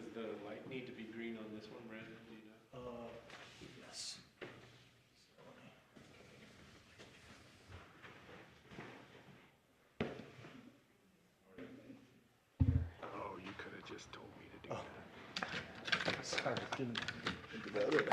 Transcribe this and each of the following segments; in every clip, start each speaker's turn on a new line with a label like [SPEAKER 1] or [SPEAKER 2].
[SPEAKER 1] Does the light need to be green on this one, Brandon? Do you know?
[SPEAKER 2] Yes.
[SPEAKER 1] Oh, you could have just told me to do that.
[SPEAKER 2] Sorry, didn't think about it.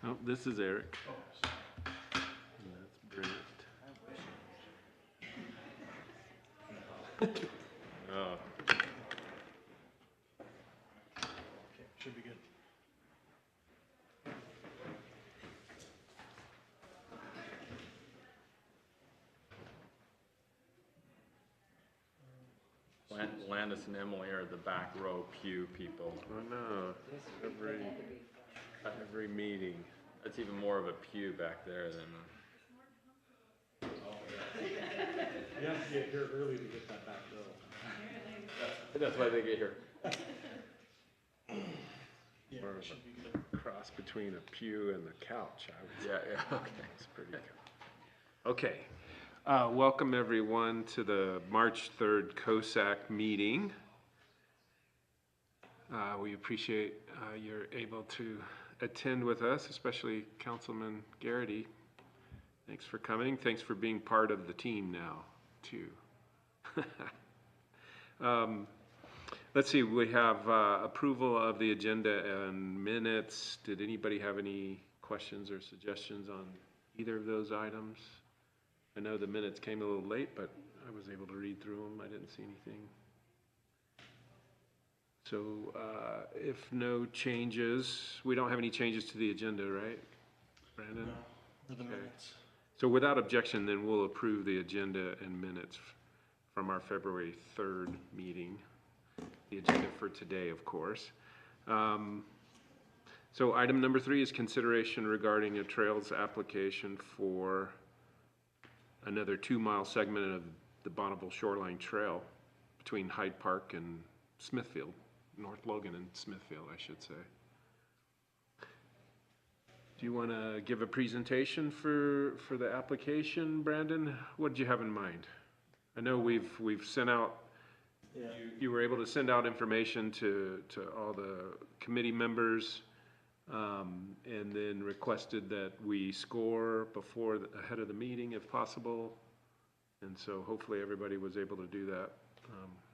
[SPEAKER 1] Oh, this is Eric. And that's Brent. Oh,
[SPEAKER 2] Okay, should be good.
[SPEAKER 3] Landis and Emily are the back row pew people.
[SPEAKER 1] oh no, every meeting.
[SPEAKER 3] That's even more of a pew back there than.
[SPEAKER 2] You have to get here early to get that back though.
[SPEAKER 3] That's why they get here.
[SPEAKER 2] Yeah,
[SPEAKER 1] More of
[SPEAKER 2] should be good.
[SPEAKER 1] a cross between a pew and the couch, I would say.
[SPEAKER 3] Yeah, okay.
[SPEAKER 1] It's pretty cool. Okay, welcome everyone to the March 3rd COSAC meeting. We appreciate you're able to attend with us, especially Councilman Garrity. Thanks for coming. Thanks for being part of the team now, too. Let's see, we have approval of the agenda and minutes. Did anybody have any questions or suggestions on either of those items? I know the minutes came a little late, but I was able to read through them. I didn't see anything. So if no changes, we don't have any changes to the agenda, right, Brandon?
[SPEAKER 2] No, for the
[SPEAKER 1] Okay.
[SPEAKER 2] minutes.
[SPEAKER 1] So without objection, then we'll approve the agenda and minutes from our February 3rd meeting. The agenda for today, of course. So item number 3 is consideration regarding a trails application for another 2-mile segment of the Bonneville Shoreline Trail between Hyde Park and Smithfield, North Logan and Smithfield, I should say. Do you want to give a presentation for the application, Brandon? What did you have in mind? I know we've sent out,
[SPEAKER 2] Yeah.
[SPEAKER 1] you were able to send out information to all the committee members, and then requested that we score ahead of the meeting if possible. And so hopefully everybody was able to do that.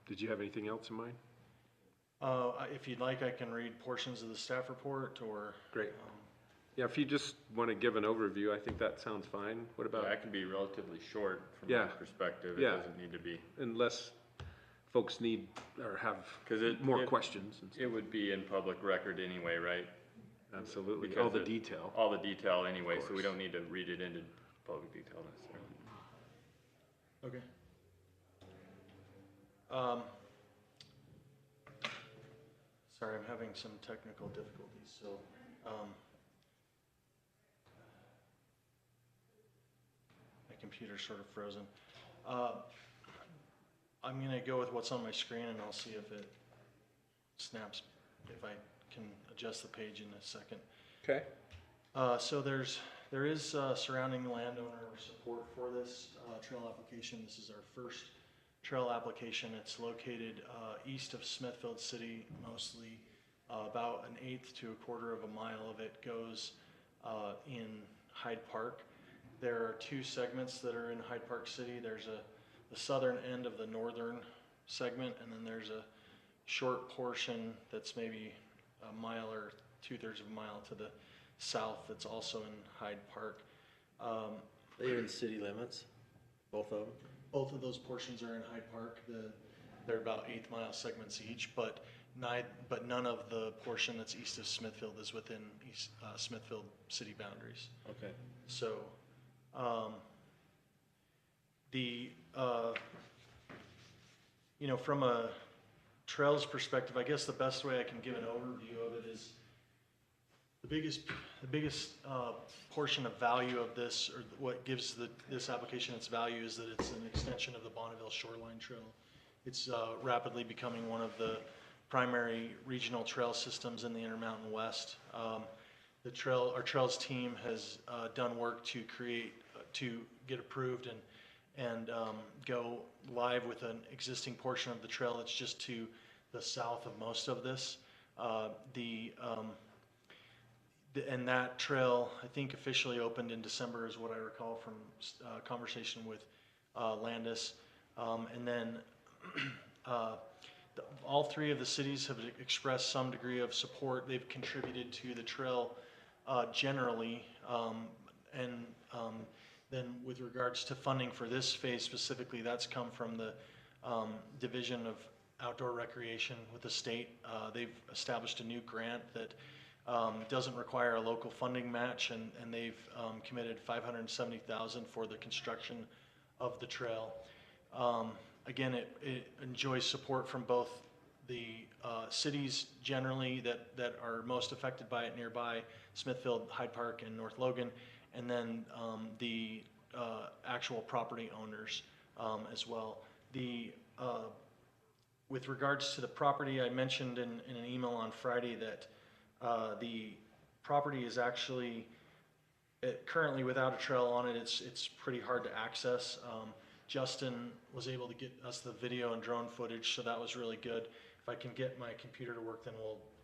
[SPEAKER 1] Did you have anything else in mind?
[SPEAKER 2] If you'd like, I can read portions of the staff report or.
[SPEAKER 1] Great. Yeah, if you just want to give an overview, I think that sounds fine. What about,
[SPEAKER 3] That can be relatively short from
[SPEAKER 1] Yeah.
[SPEAKER 3] my perspective. It
[SPEAKER 1] Yeah.
[SPEAKER 3] doesn't need to be.
[SPEAKER 1] unless folks need or have
[SPEAKER 3] 'Cause
[SPEAKER 1] more questions and stuff.
[SPEAKER 3] It would be in public record anyway, right?
[SPEAKER 1] Absolutely,
[SPEAKER 3] Because
[SPEAKER 1] all the
[SPEAKER 3] it-
[SPEAKER 1] detail.
[SPEAKER 3] All the detail anyway, so we
[SPEAKER 1] course.
[SPEAKER 3] don't need to read it into public detail necessarily.
[SPEAKER 2] Okay. Sorry, I'm having some technical difficulties, so, my computer's sort of frozen. I'm gonna go with what's on my screen and I'll see if it snaps, if I can adjust the page in a second.
[SPEAKER 1] Okay.
[SPEAKER 2] So there is surrounding landowner support for this trail application. This is our first trail application. It's located east of Smithfield City, mostly about 1/8 to 1/4 of a mile of it goes in Hyde Park. There are 2 segments that are in Hyde Park City. There's the southern end of the northern segment, and then there's a short portion that's maybe a mile or 2/3 of a mile to the south that's also in Hyde Park.
[SPEAKER 4] They're in city limits, both of them?
[SPEAKER 2] Both of those portions are in Hyde Park. They're about 1/8 mile segments each, but none of the portion that's east of Smithfield is within Smithfield city boundaries.
[SPEAKER 4] Okay.
[SPEAKER 2] So, from a trails perspective, I guess the best way I can give an overview of it is the biggest portion of value of this, or what gives this application its value, is that it's an extension of the Bonneville Shoreline Trail. It's rapidly becoming one of the primary regional trail systems in the Intermountain West. Our trails team has done work to get approved and go live with an existing portion of the trail that's just to the south of most of this. And that trail, I think, officially opened in December, is what I recall from conversation with Landis. And then all three of the cities have expressed some degree of support. They've contributed to the trail generally, and then with regards to funding for this phase specifically, that's come from the Division of Outdoor Recreation with the state. They've established a new grant that doesn't require a local funding match, and they've committed $570,000 for the construction of the trail. Again, it enjoys support from both the cities generally that are most affected by it nearby, Smithfield, Hyde Park, and North Logan, and then the actual property owners as well. With regards to the property, I mentioned in an email on Friday that the property is actually currently without a trail on it. It's pretty hard to access. Justin was able to get us the video and drone footage, so that was really good. If I can get my computer to work, then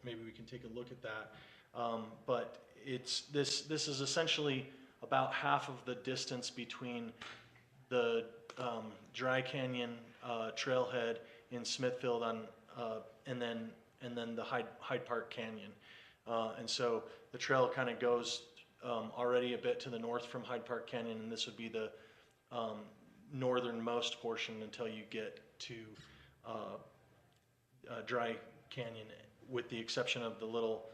[SPEAKER 2] maybe we can take a look at that. But this is essentially about half of the distance between the Dry Canyon trailhead in Smithfield and then the Hyde Park Canyon. And so the trail kind of goes already a bit to the north from Hyde Park Canyon, and this would be the northernmost portion until you get to Dry Canyon, with the exception of the little,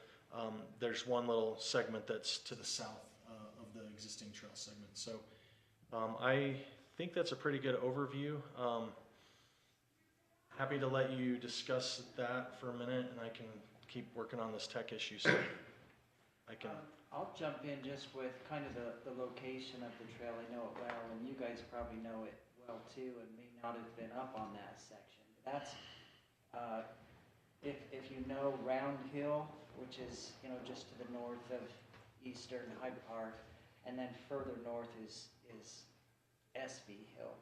[SPEAKER 2] there's one little segment that's to the south of the existing trail segment. So I think that's a pretty good overview. Happy to let you discuss that for a minute, and I can keep working on this tech issue. So I can.
[SPEAKER 5] I'll jump in just with kind of the location of the trail. I know it well, and you guys probably know it well too, and may not have been up on that section. That's if you know Round Hill, which is just to the north of Eastern Hyde Park, and then further north is SB Hill,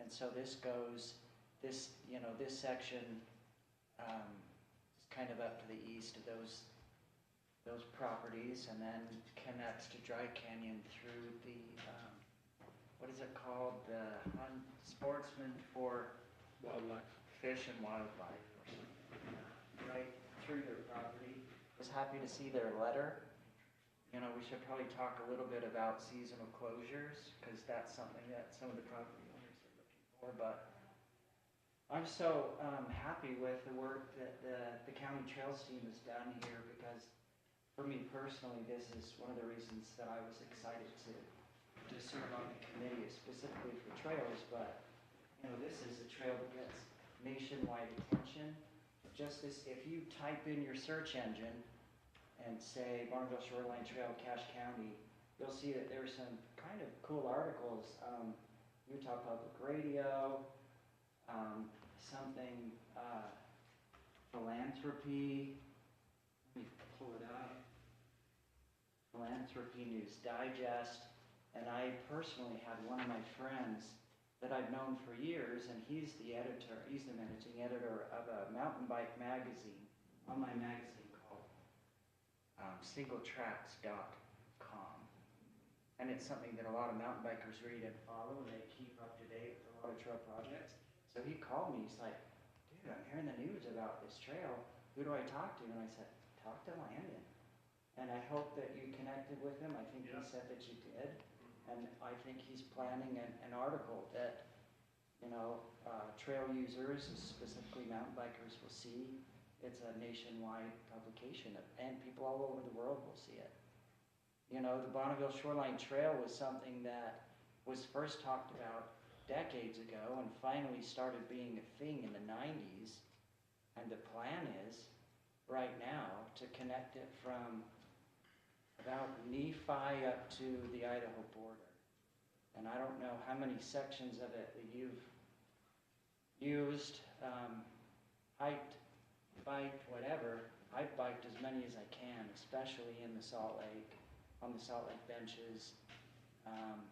[SPEAKER 5] and so this section is kind of up to the east of those properties, and then connects to Dry Canyon through the what is it called, the Sportsman for
[SPEAKER 3] Wildlife.
[SPEAKER 5] Fish and Wildlife, right through their property. Was happy to see their letter. We should probably talk a little bit about seasonal closures, because that's something that some of the property owners are looking for. But I'm so happy with the work that the county trails team has done here, because for me personally, this is one of the reasons that I was excited to serve on the committee, specifically for trails. But this is a trail that gets nationwide attention. Just as if you type in your search engine and say Bonneville Shoreline Trail, Cache County, you'll see that there's some kind of cool articles. Utah Public Radio, something philanthropy. Let me pull it up. Philanthropy News Digest. And I personally had one of my friends that I've known for years, and he's the managing editor of a mountain bike magazine, online magazine called singletracks.com. And it's something that a lot of mountain bikers read and follow, and they keep up to date with a lot of trail projects. So he called me, he's like, dude, I'm hearing the news about this trail. Who do I talk to? And I said, talk to Landon. And I hope that you connected with him. I think he said that you did. And I think he's planning an article that, trail users, specifically mountain bikers, will see. It's a nationwide publication, and people all over the world will see it. The Bonneville Shoreline Trail was something that was first talked about decades ago and finally started being a thing in the 90s. And the plan is, right now, to connect it from about Nephi up to the Idaho border. And I don't know how many sections of it that you've used, hiked, biked, whatever. I've biked as many as I can, especially in the Salt Lake, on the Salt Lake benches,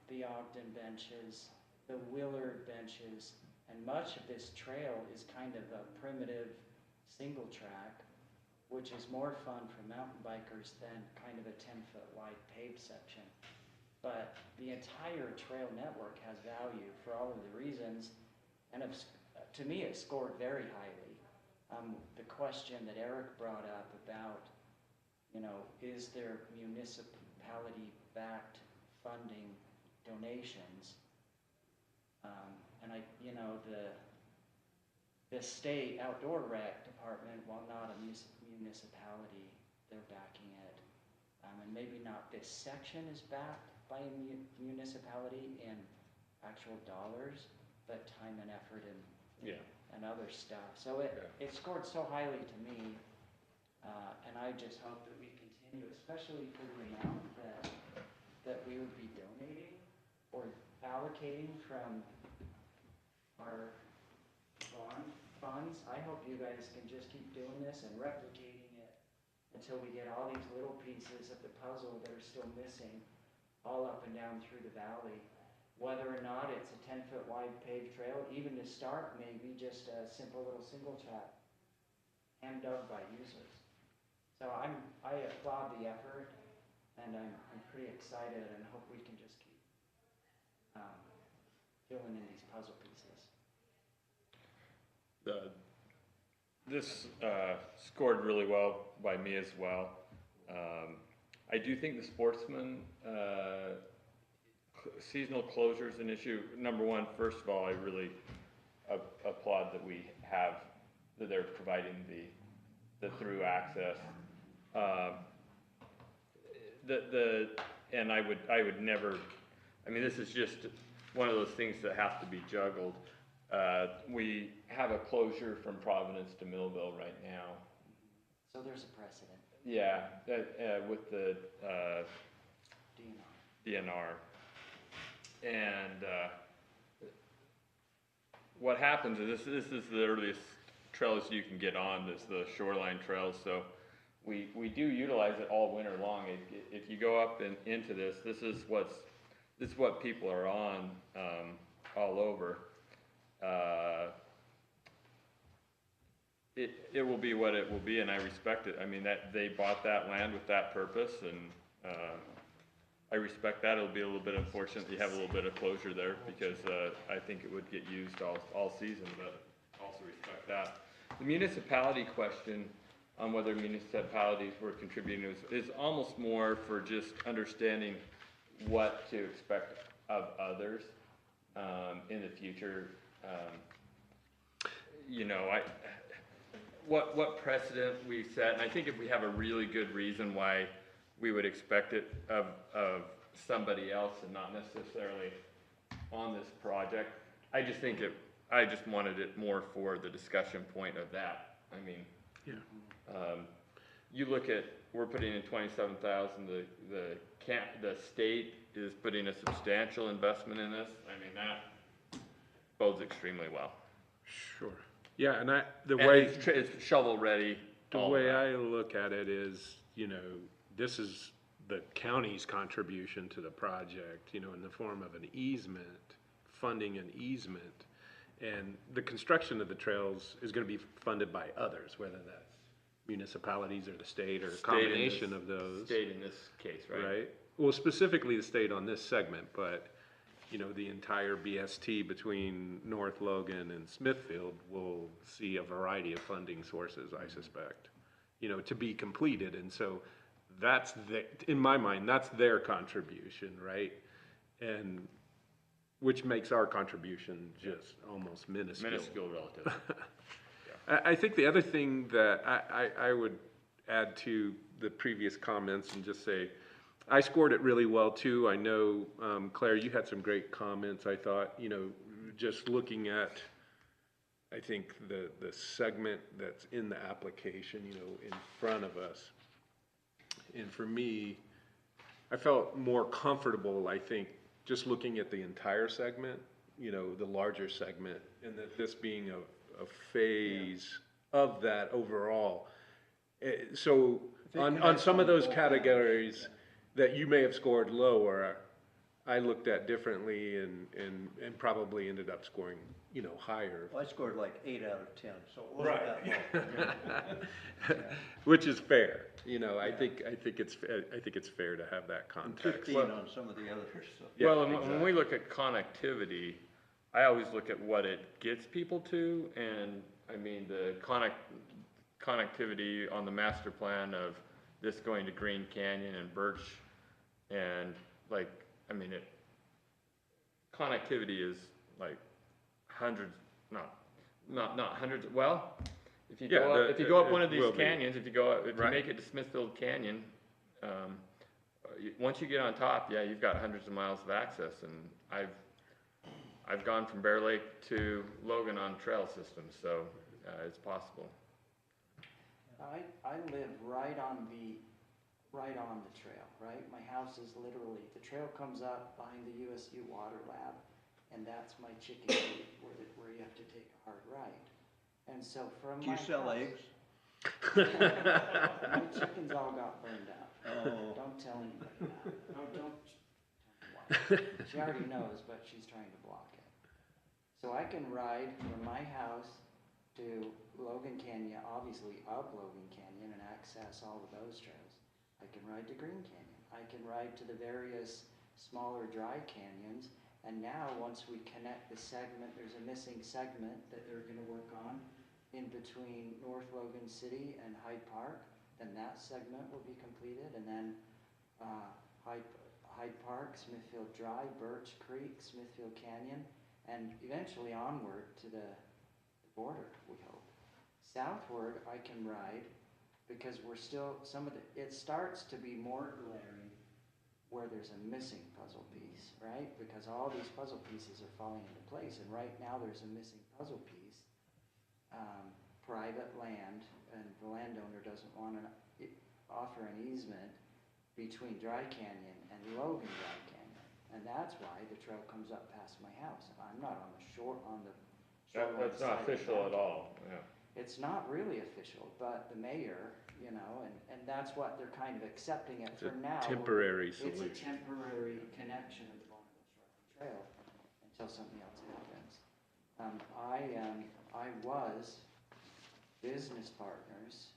[SPEAKER 5] the Ogden benches, the Willard benches, and much of this trail is kind of a primitive single track, which is more fun for mountain bikers than kind of a 10-foot wide paved section. But the entire trail network has value for all of the reasons, and to me it scored very highly. The question that Eric brought up about, is there municipality-backed funding donations? And the state outdoor rec department, while not a municipality, they're backing it. And maybe not this section is backed by a municipality in actual dollars, but time and effort and other stuff. So it scored so highly to me, and I just hope that we continue, especially for the amount that we would be donating or allocating from our bond funds. I hope you guys can just keep doing this and replicating it until we get all these little pieces of the puzzle that are still missing all up and down through the valley. Whether or not it's a 10-foot wide paved trail, even to start, maybe just a simple little single track, hand dug by users. So I applaud the effort, and I'm pretty excited, and hope we can just keep filling in these puzzle pieces.
[SPEAKER 3] This scored really well by me as well. I do think the Sportsman seasonal closure is an issue. Number one, first of all, I really applaud that they're providing the through access. And I would never, this is just one of those things that have to be juggled. We have a closure from Providence to Millville right now.
[SPEAKER 5] So there's a precedent.
[SPEAKER 3] Yeah, with the DNR. And what happens is this is the earliest trails you can get on. This the shoreline trails. So we do utilize it all winter long. If you go up into this is what people are on all over. It will be what it will be, and I respect it. That they bought that land with that purpose, and I respect that. It'll be a little bit unfortunate you have a little bit of closure there, because I think it would get used all season, but also respect that. The municipality question on whether municipalities were contributing is almost more for just understanding what to expect of others in the future. What precedent we set, and I think if we have a really good reason why we would expect it of somebody else and not necessarily on this project, I just wanted it more for the discussion point of that. You look at, we're putting in 27,000. The state is putting a substantial investment in this. That bodes extremely well.
[SPEAKER 1] Sure. Yeah, and
[SPEAKER 3] it's shovel ready.
[SPEAKER 1] The way I look at it is, this is the county's contribution to the project, in the form of an easement, funding an easement. And the construction of the trails is going to be funded by others, whether that's municipalities or the state or a combination of those.
[SPEAKER 3] State in this case, right?
[SPEAKER 1] Right. Well, specifically the state on this segment, but the entire BST between North Logan and Smithfield will see a variety of funding sources, I suspect, to be completed. And so that's in my mind, that's their contribution, right? And which makes our contribution just almost minuscule.
[SPEAKER 3] Minuscule relative.
[SPEAKER 1] I think the other thing that I would add to the previous comments and just say, I scored it really well too. I know, Claire, you had some great comments. I thought, just looking at, I think the segment that's in the application, in front of us. And for me, I felt more comfortable, I think, just looking at the entire segment, you know, the larger segment, and that this being a phase of that overall. So on some of those categories that you may have scored lower, I looked at differently and probably ended up scoring, you know, higher.
[SPEAKER 6] Well, I scored like 8 out of 10, so it wasn't that low.
[SPEAKER 1] Which is fair, you know, I think it's fair to have that context.
[SPEAKER 6] 15 on some of the others, so.
[SPEAKER 1] Yeah,
[SPEAKER 3] Well, and when we look at connectivity, I always look at what it gets people to, and I mean, the connectivity on the master plan of this going to Green Canyon and Birch, and like, I mean, connectivity is like hundreds, not hundreds, well, if you go up, if you go up one of these canyons, if you make it to Smithfield Canyon, once you get on top, yeah, you've got hundreds of miles of access, and I've gone from Bear Lake to Logan on trail systems, so it's possible.
[SPEAKER 5] I live right on the trail, right? My house is literally, the trail comes up behind the USU Water Lab, and that's my chicken coop where you have to take a hard right. And so from
[SPEAKER 6] Do
[SPEAKER 5] my
[SPEAKER 6] you sell
[SPEAKER 5] house-
[SPEAKER 6] eggs?
[SPEAKER 5] My chickens all got burned out.
[SPEAKER 6] Oh.
[SPEAKER 5] Don't tell anybody that. No, don't tell me why. She already knows, but she's trying to block it. So I can ride from my house to Logan Canyon, obviously up Logan Canyon, and access all of those trails. I can ride to Green Canyon. I can ride to the various smaller dry canyons. And now, once we connect the segment, there's a missing segment that they're gonna work on in between North Logan City and Hyde Park. Then that segment will be completed, and then Hyde Park, Smithfield Drive, Birch Creek, Smithfield Canyon, and eventually onward to the border, we hope. Southward, I can ride because we're still, it starts to be more glaring where there's a missing puzzle piece, right? Because all these puzzle pieces are falling into place, and right now there's a missing puzzle piece. Private land, and the landowner doesn't want to offer an easement between Dry Canyon and Logan Dry Canyon. And that's why the trail comes up past my house. I'm not on the shoreline
[SPEAKER 3] That's not
[SPEAKER 5] side of the
[SPEAKER 3] official at
[SPEAKER 5] mountain.
[SPEAKER 3] all, yeah.
[SPEAKER 5] It's not really official, but the mayor, you know, and that's what they're kind of accepting it
[SPEAKER 1] It's
[SPEAKER 5] for
[SPEAKER 1] a
[SPEAKER 5] now.
[SPEAKER 1] temporary
[SPEAKER 5] It's
[SPEAKER 1] solution.
[SPEAKER 5] a temporary connection of the Bonneville Shoreline Trail until something else happens. I was business partners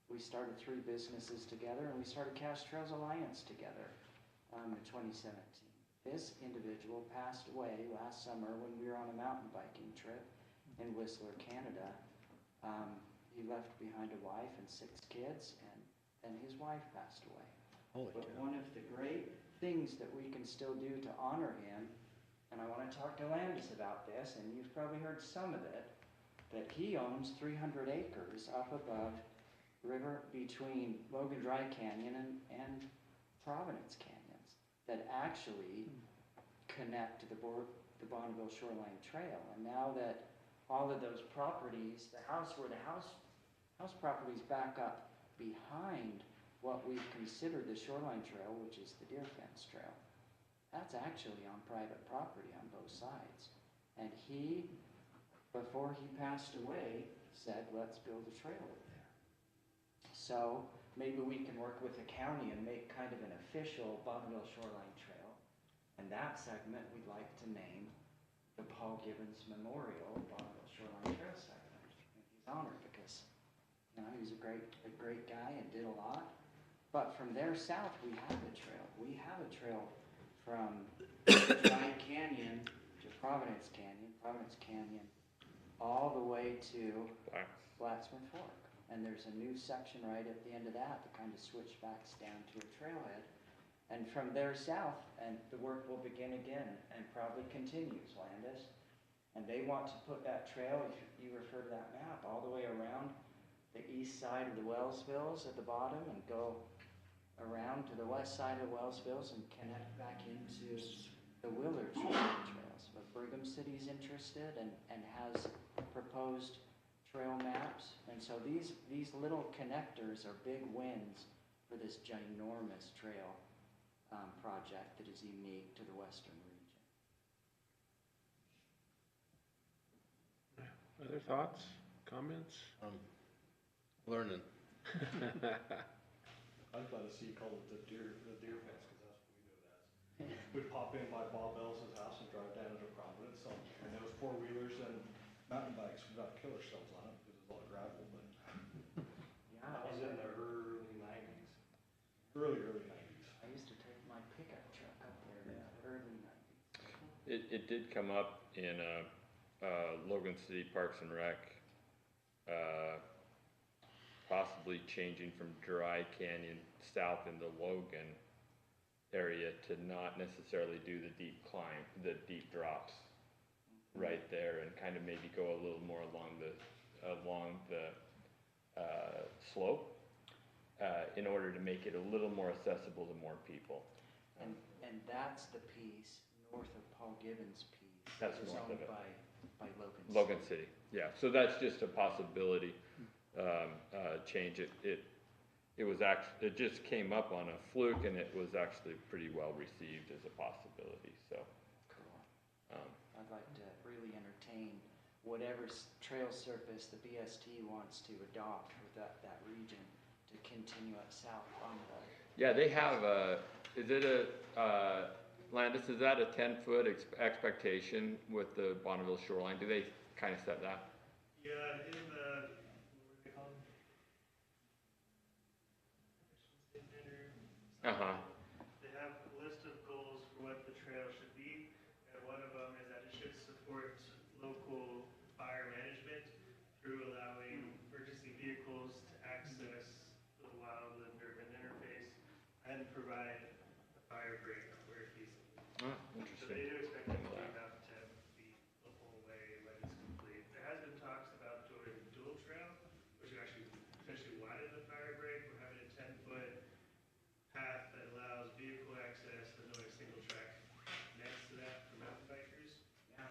[SPEAKER 5] we started 3 businesses together, and we started Cache Trails Alliance together in 2017. This individual passed away last summer when we were on a mountain biking trip in Whistler, Canada. He left behind a wife and 6 kids, and then his wife passed away.
[SPEAKER 4] Holy
[SPEAKER 5] But
[SPEAKER 4] cow.
[SPEAKER 5] one of the great things that we can still do to honor him, and I want to talk to Landis about this, and you've probably heard some of it, that he owns 300 acres up above river between Logan Dry Canyon and Providence Canyons that actually connect to the Bonneville Shoreline Trail. And now that all of those properties, the house properties back up behind what we consider the Shoreline Trail, which is the Deer Fence Trail, that's actually on private property on both sides. And he, before he passed away, said, let's build a trail over there. So maybe we can work with the county and make kind of an official Bonneville Shoreline Trail. And that segment we'd like to name the Paul Gibbons Memorial Bonneville Shoreline Trail segment. And he's honored because, you know, he's a great guy and did a lot. But from there south, we have a trail. We have a trail from Dry Canyon to Providence Canyon, all the way to Blacksmith Fork. And there's a new section right at the end of that kind of switchbacks down to a trailhead. And from there south, and the work will begin again and probably continues, Landis. And they want to put that trail, if you refer to that map, all the way around the east side of the Wellsvilles at the bottom and go around to the west side of Wellsvilles and connect back into the Willard trails. But Brigham City's interested and has proposed trail maps. And so these little connectors are big wins for this ginormous trail project that is unique to the western region.
[SPEAKER 1] Other thoughts, comments?
[SPEAKER 4] Learning.
[SPEAKER 2] I'd glad to see you call it the deer fence, cause that's what we do it as. We'd pop in by Bob Bell's house and drive down into Providence, and those four-wheelers and mountain bikes would not kill ourselves on it, because there's a lot of gravel, but
[SPEAKER 5] Yeah,
[SPEAKER 2] that was
[SPEAKER 5] and
[SPEAKER 2] in the early nineties. Early nineties.
[SPEAKER 5] I used to take my pickup truck up there in the early nineties.
[SPEAKER 3] It did come up in, Logan City Parks and Rec, possibly changing from Dry Canyon south in the Logan area to not necessarily do the deep climb, the deep drops right there, and kind of maybe go a little more along the slope, in order to make it a little more accessible to more people.
[SPEAKER 5] And that's the piece north of Paul Gibbons' piece.
[SPEAKER 3] That's
[SPEAKER 5] that is
[SPEAKER 3] north of
[SPEAKER 5] owned
[SPEAKER 3] it.
[SPEAKER 5] by Logan City.
[SPEAKER 3] Logan City, yeah, so that's just a possibility, change. It was it just came up on a fluke, and it was actually pretty well received as a possibility, so.
[SPEAKER 5] Cool. I'd like to really entertain whatever trail surface the BST wants to adopt for that region to continue it south on the.
[SPEAKER 3] Yeah, they have is it Landis, is that a 10-foot expectation with the Bonneville shoreline? Do they kind of set that?
[SPEAKER 7] Yeah, in the, what were they called?
[SPEAKER 3] Uh-huh.
[SPEAKER 7] They have a list of goals for what the trail should be, and one of them is that it should support local fire management through allowing emergency vehicles to access the wildland urban interface and provide a fire break where feasible.
[SPEAKER 3] Oh,
[SPEAKER 7] So
[SPEAKER 3] interesting.
[SPEAKER 7] they do expect it to be about 10 feet the whole way when it's complete. There has been talks about doing dual trail, which would actually potentially widen the fire break. We're having a 10-foot path that allows vehicle access, but no single track next to that for mountain bikers.
[SPEAKER 5] Yeah.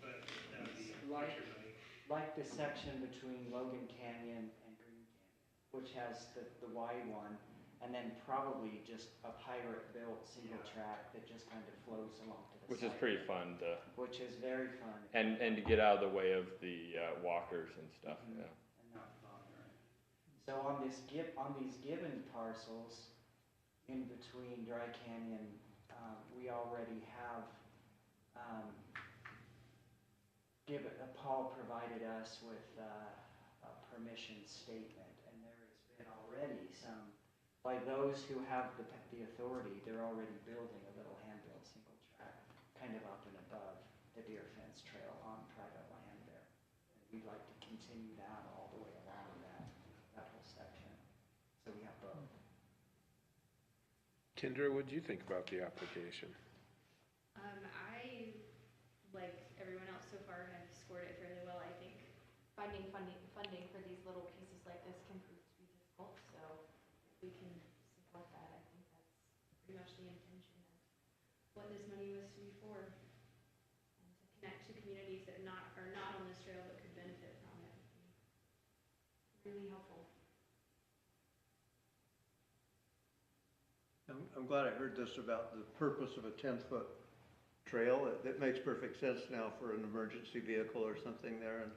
[SPEAKER 7] But that would be
[SPEAKER 5] Like-
[SPEAKER 7] future money.
[SPEAKER 5] Like the section between Logan Canyon and Green Canyon, which has the wide one, and then probably just a pirate-built single track that just kind of flows along to the
[SPEAKER 3] Which is
[SPEAKER 5] side.
[SPEAKER 3] pretty fun to,
[SPEAKER 5] Which is very fun.
[SPEAKER 3] and to get out of the way of the walkers and stuff,
[SPEAKER 5] Mhm.
[SPEAKER 3] yeah.
[SPEAKER 5] And not bothering. So on these given parcels, in between Dry Canyon, we already have, Paul provided us with a permission statement, and there has been already some, by those who have the authority, they're already building a little hand-built single track, kind of up and above the deer fence trail on private land there. And we'd like to continue that all the way along that whole section, so we have both.
[SPEAKER 1] Kendra, what'd you think about the application?
[SPEAKER 8] I, like everyone else so far, have scored it fairly well. I think finding funding for these little pieces like this can prove to be difficult, so if we can support that, I think that's pretty much the intention of what this money was to be for. And to connect to communities that are not on this trail but could benefit from it would be really helpful.
[SPEAKER 6] I'm glad I heard this about the purpose of a 10-foot trail. It makes perfect sense now for an emergency vehicle or something there. And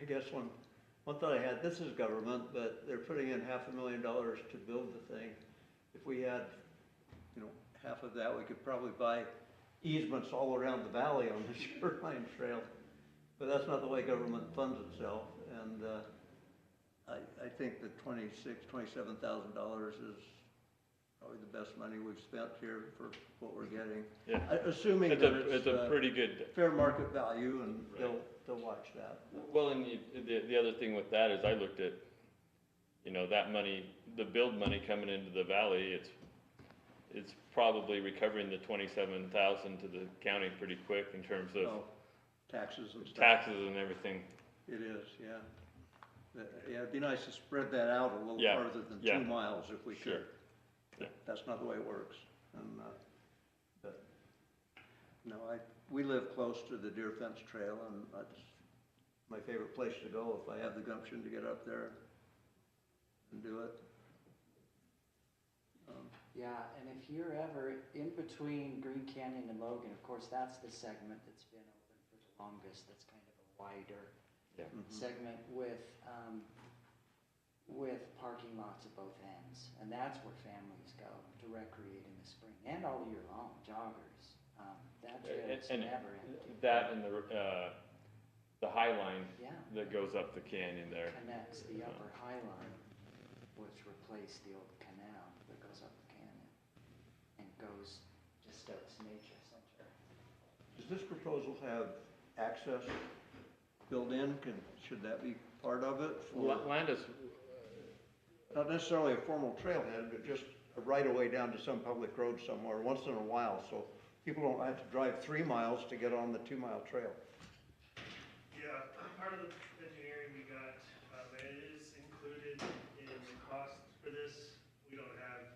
[SPEAKER 6] I guess one thought I had, this is government, but they're putting in $500,000 to build the thing. If we had, half of that, we could probably buy easements all around the valley on the shoreline trail. But that's not the way government funds itself. And I think that $27,000 is probably the best money we've spent here for what we're getting.
[SPEAKER 3] Yeah.
[SPEAKER 6] Assuming
[SPEAKER 3] It's
[SPEAKER 6] that
[SPEAKER 3] it's a pretty good,
[SPEAKER 6] fair market value, and they'll watch that.
[SPEAKER 3] well, and the other thing with that is I looked at, that money, the build money coming into the valley, it's probably recovering the 27,000 to the county pretty quick in terms of
[SPEAKER 6] Oh, taxes and stuff.
[SPEAKER 3] taxes and everything.
[SPEAKER 6] It is, yeah. Yeah, it'd be nice to spread that out a little
[SPEAKER 3] Yeah,
[SPEAKER 6] farther than
[SPEAKER 3] yeah.
[SPEAKER 6] 2 miles if we
[SPEAKER 3] Sure.
[SPEAKER 6] could.
[SPEAKER 3] Yeah.
[SPEAKER 6] That's not the way it works. And, but, no, we live close to the Deer Fence Trail, and that's my favorite place to go if I have the gumption to get up there and do it.
[SPEAKER 5] Yeah, and if you're ever in between Green Canyon and Logan, of course, that's the segment that's been open for the longest, that's kind of a wider
[SPEAKER 3] Yeah.
[SPEAKER 5] segment with parking lots at both ends. And that's where families go to recreate in the spring and all year long, joggers. That trail is
[SPEAKER 3] And
[SPEAKER 5] never empty.
[SPEAKER 3] that and the High Line
[SPEAKER 5] Yeah,
[SPEAKER 3] that goes up the canyon there.
[SPEAKER 5] connects the upper High Line, which replaced the old canal that goes up the canyon and goes just out to Nature Center.
[SPEAKER 6] Does this proposal have access built in? Should that be part of it?
[SPEAKER 3] Landis,
[SPEAKER 6] Not necessarily a formal trailhead, but just a right of way down to some public road somewhere, once in a while, so people don't have to drive 3 miles to get on the 2-mile trail.
[SPEAKER 7] Yeah, part of the engineering we got, and it is included in the cost for this. We don't have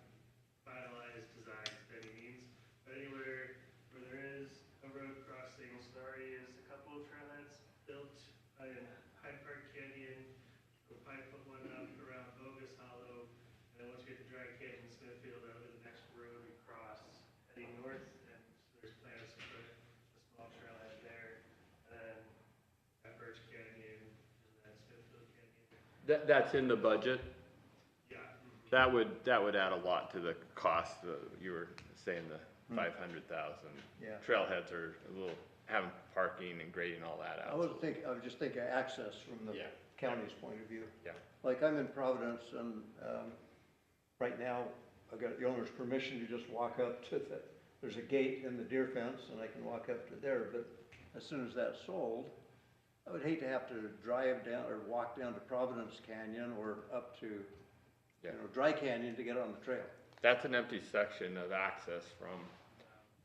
[SPEAKER 7] finalized designs by any means, but anywhere where there is a road crossing, so there already is a couple of trailheads built in Hyde Park Canyon. We'll probably put one up around Bogus Hollow, and then once we get to Dry Canyon, Smithfield, that'll be the next road we cross heading north, and so there's plans to put a small trailhead there, and then at Birch Canyon, and then Smithfield Canyon.
[SPEAKER 3] that's in the budget.
[SPEAKER 7] Yeah.
[SPEAKER 3] That would add a lot to the cost. You were saying the 500,000.
[SPEAKER 6] Yeah.
[SPEAKER 3] Trailheads are a little, having parking and grading all that out.
[SPEAKER 6] I was just thinking access from the
[SPEAKER 3] Yeah.
[SPEAKER 6] county's point of view.
[SPEAKER 3] Yeah.
[SPEAKER 6] Like I'm in Providence and, right now, I've got the owner's permission to just walk up to there's a gate in the deer fence and I can walk up to there, but as soon as that's sold, I would hate to have to drive down or walk down to Providence Canyon or up to,
[SPEAKER 3] Yeah.
[SPEAKER 6] Dry Canyon to get on the trail.
[SPEAKER 3] That's an empty section of access from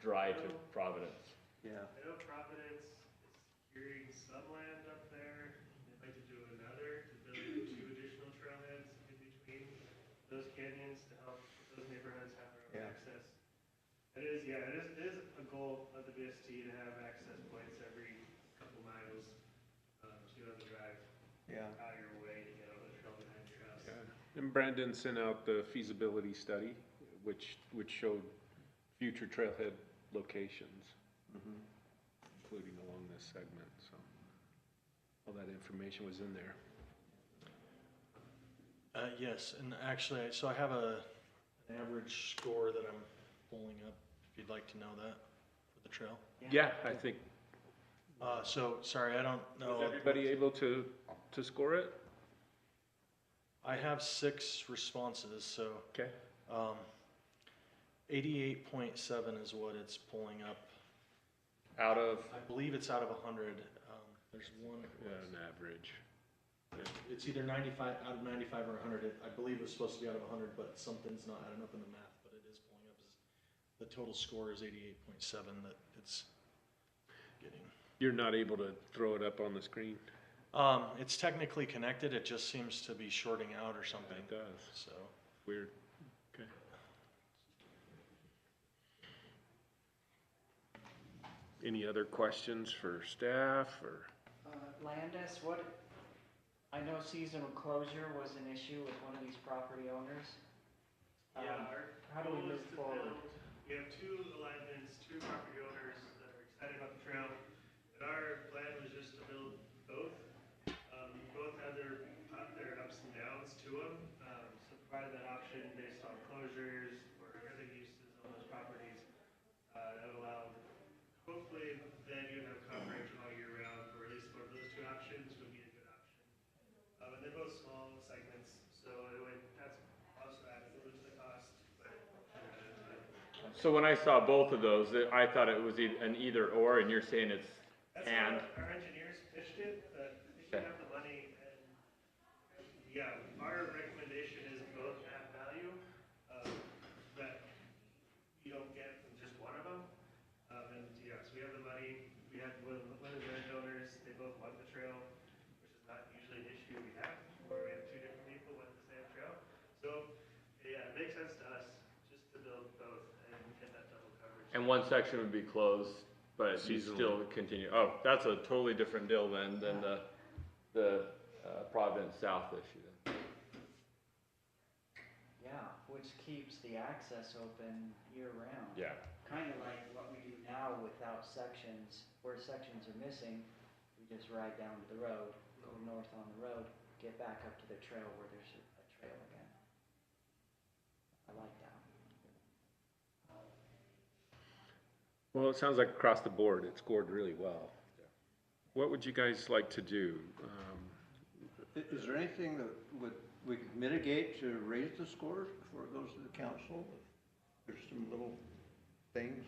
[SPEAKER 3] Dry to Providence.
[SPEAKER 6] Yeah.
[SPEAKER 7] I know Providence is securing some land up there. They'd like to do another, to build 2 additional trailheads in between those canyons to help those neighborhoods have their own
[SPEAKER 6] Yeah.
[SPEAKER 7] access. It is a goal of the BST to have access points every couple miles, so you don't have to drive
[SPEAKER 6] Yeah.
[SPEAKER 7] out of your way to get on the trail behind your house.
[SPEAKER 1] And Brandon sent out the feasibility study, which showed future trailhead locations, including along this segment, so all that information was in there.
[SPEAKER 2] Yes, and actually, so I have an average score that I'm pulling up, if you'd like to know that, for the trail.
[SPEAKER 1] Yeah, I think,
[SPEAKER 2] So, sorry, I don't know.
[SPEAKER 1] was everybody able to score it?
[SPEAKER 2] I have 6 responses, so,
[SPEAKER 1] Okay.
[SPEAKER 2] 88.7 is what it's pulling up.
[SPEAKER 3] Out of,
[SPEAKER 2] I believe it's out of 100. There's one,
[SPEAKER 1] An average.
[SPEAKER 2] it's either 95, out of 95 or 100. I believe it was supposed to be out of 100, but something's not adding up in the math, but it is pulling up. The total score is 88.7 that it's getting.
[SPEAKER 1] You're not able to throw it up on the screen?
[SPEAKER 2] It's technically connected, it just seems to be shorting out or something,
[SPEAKER 1] It does.
[SPEAKER 2] so.
[SPEAKER 1] Weird. Okay. Any other questions for staff or?
[SPEAKER 5] Landis, I know seasonal closure was an issue with one of these property owners.
[SPEAKER 7] Yeah, our
[SPEAKER 5] How do we
[SPEAKER 7] goal
[SPEAKER 5] move
[SPEAKER 7] is to
[SPEAKER 5] forward?
[SPEAKER 7] we have 2 alignments, 2 property owners that are excited about the trail. And our plan was just to build both. Both have their ups and downs to them. So provided that option based on closures or other uses on those properties, that would allow, hopefully, then you have coverage all year round, or at least one of those 2 options would be a good option. And they're both small segments, so that's also added a little to the cost, but.
[SPEAKER 3] so when I saw both of those, I thought it was an either or, and you're saying it's
[SPEAKER 7] That's
[SPEAKER 3] and.
[SPEAKER 7] how our engineers pitched it, but I think we have the money and, yeah, our recommendation is both add value, that you don't get from just one of them. And, yeah, so we have the money, we had one of the landowners, they both want the trail, which is not usually an issue we have, where we have 2 different people want the same trail. So, yeah, it makes sense to us just to build both and get that double coverage.
[SPEAKER 3] And one section would be closed, but you
[SPEAKER 1] Seasonally.
[SPEAKER 3] still continue. Oh, that's a totally different deal than the Providence South issue then.
[SPEAKER 5] Yeah, which keeps the access open year round.
[SPEAKER 3] Yeah,
[SPEAKER 5] Kinda like what we do now without sections, where sections are missing, we just ride down to the road, go north on the road, get back up to the trail where there's a trail again. I like that.
[SPEAKER 1] Well, it sounds like across the board, it scored really well. What would you guys like to do?
[SPEAKER 6] Is there anything that we could mitigate to raise the scores before it goes to the council? There's some little things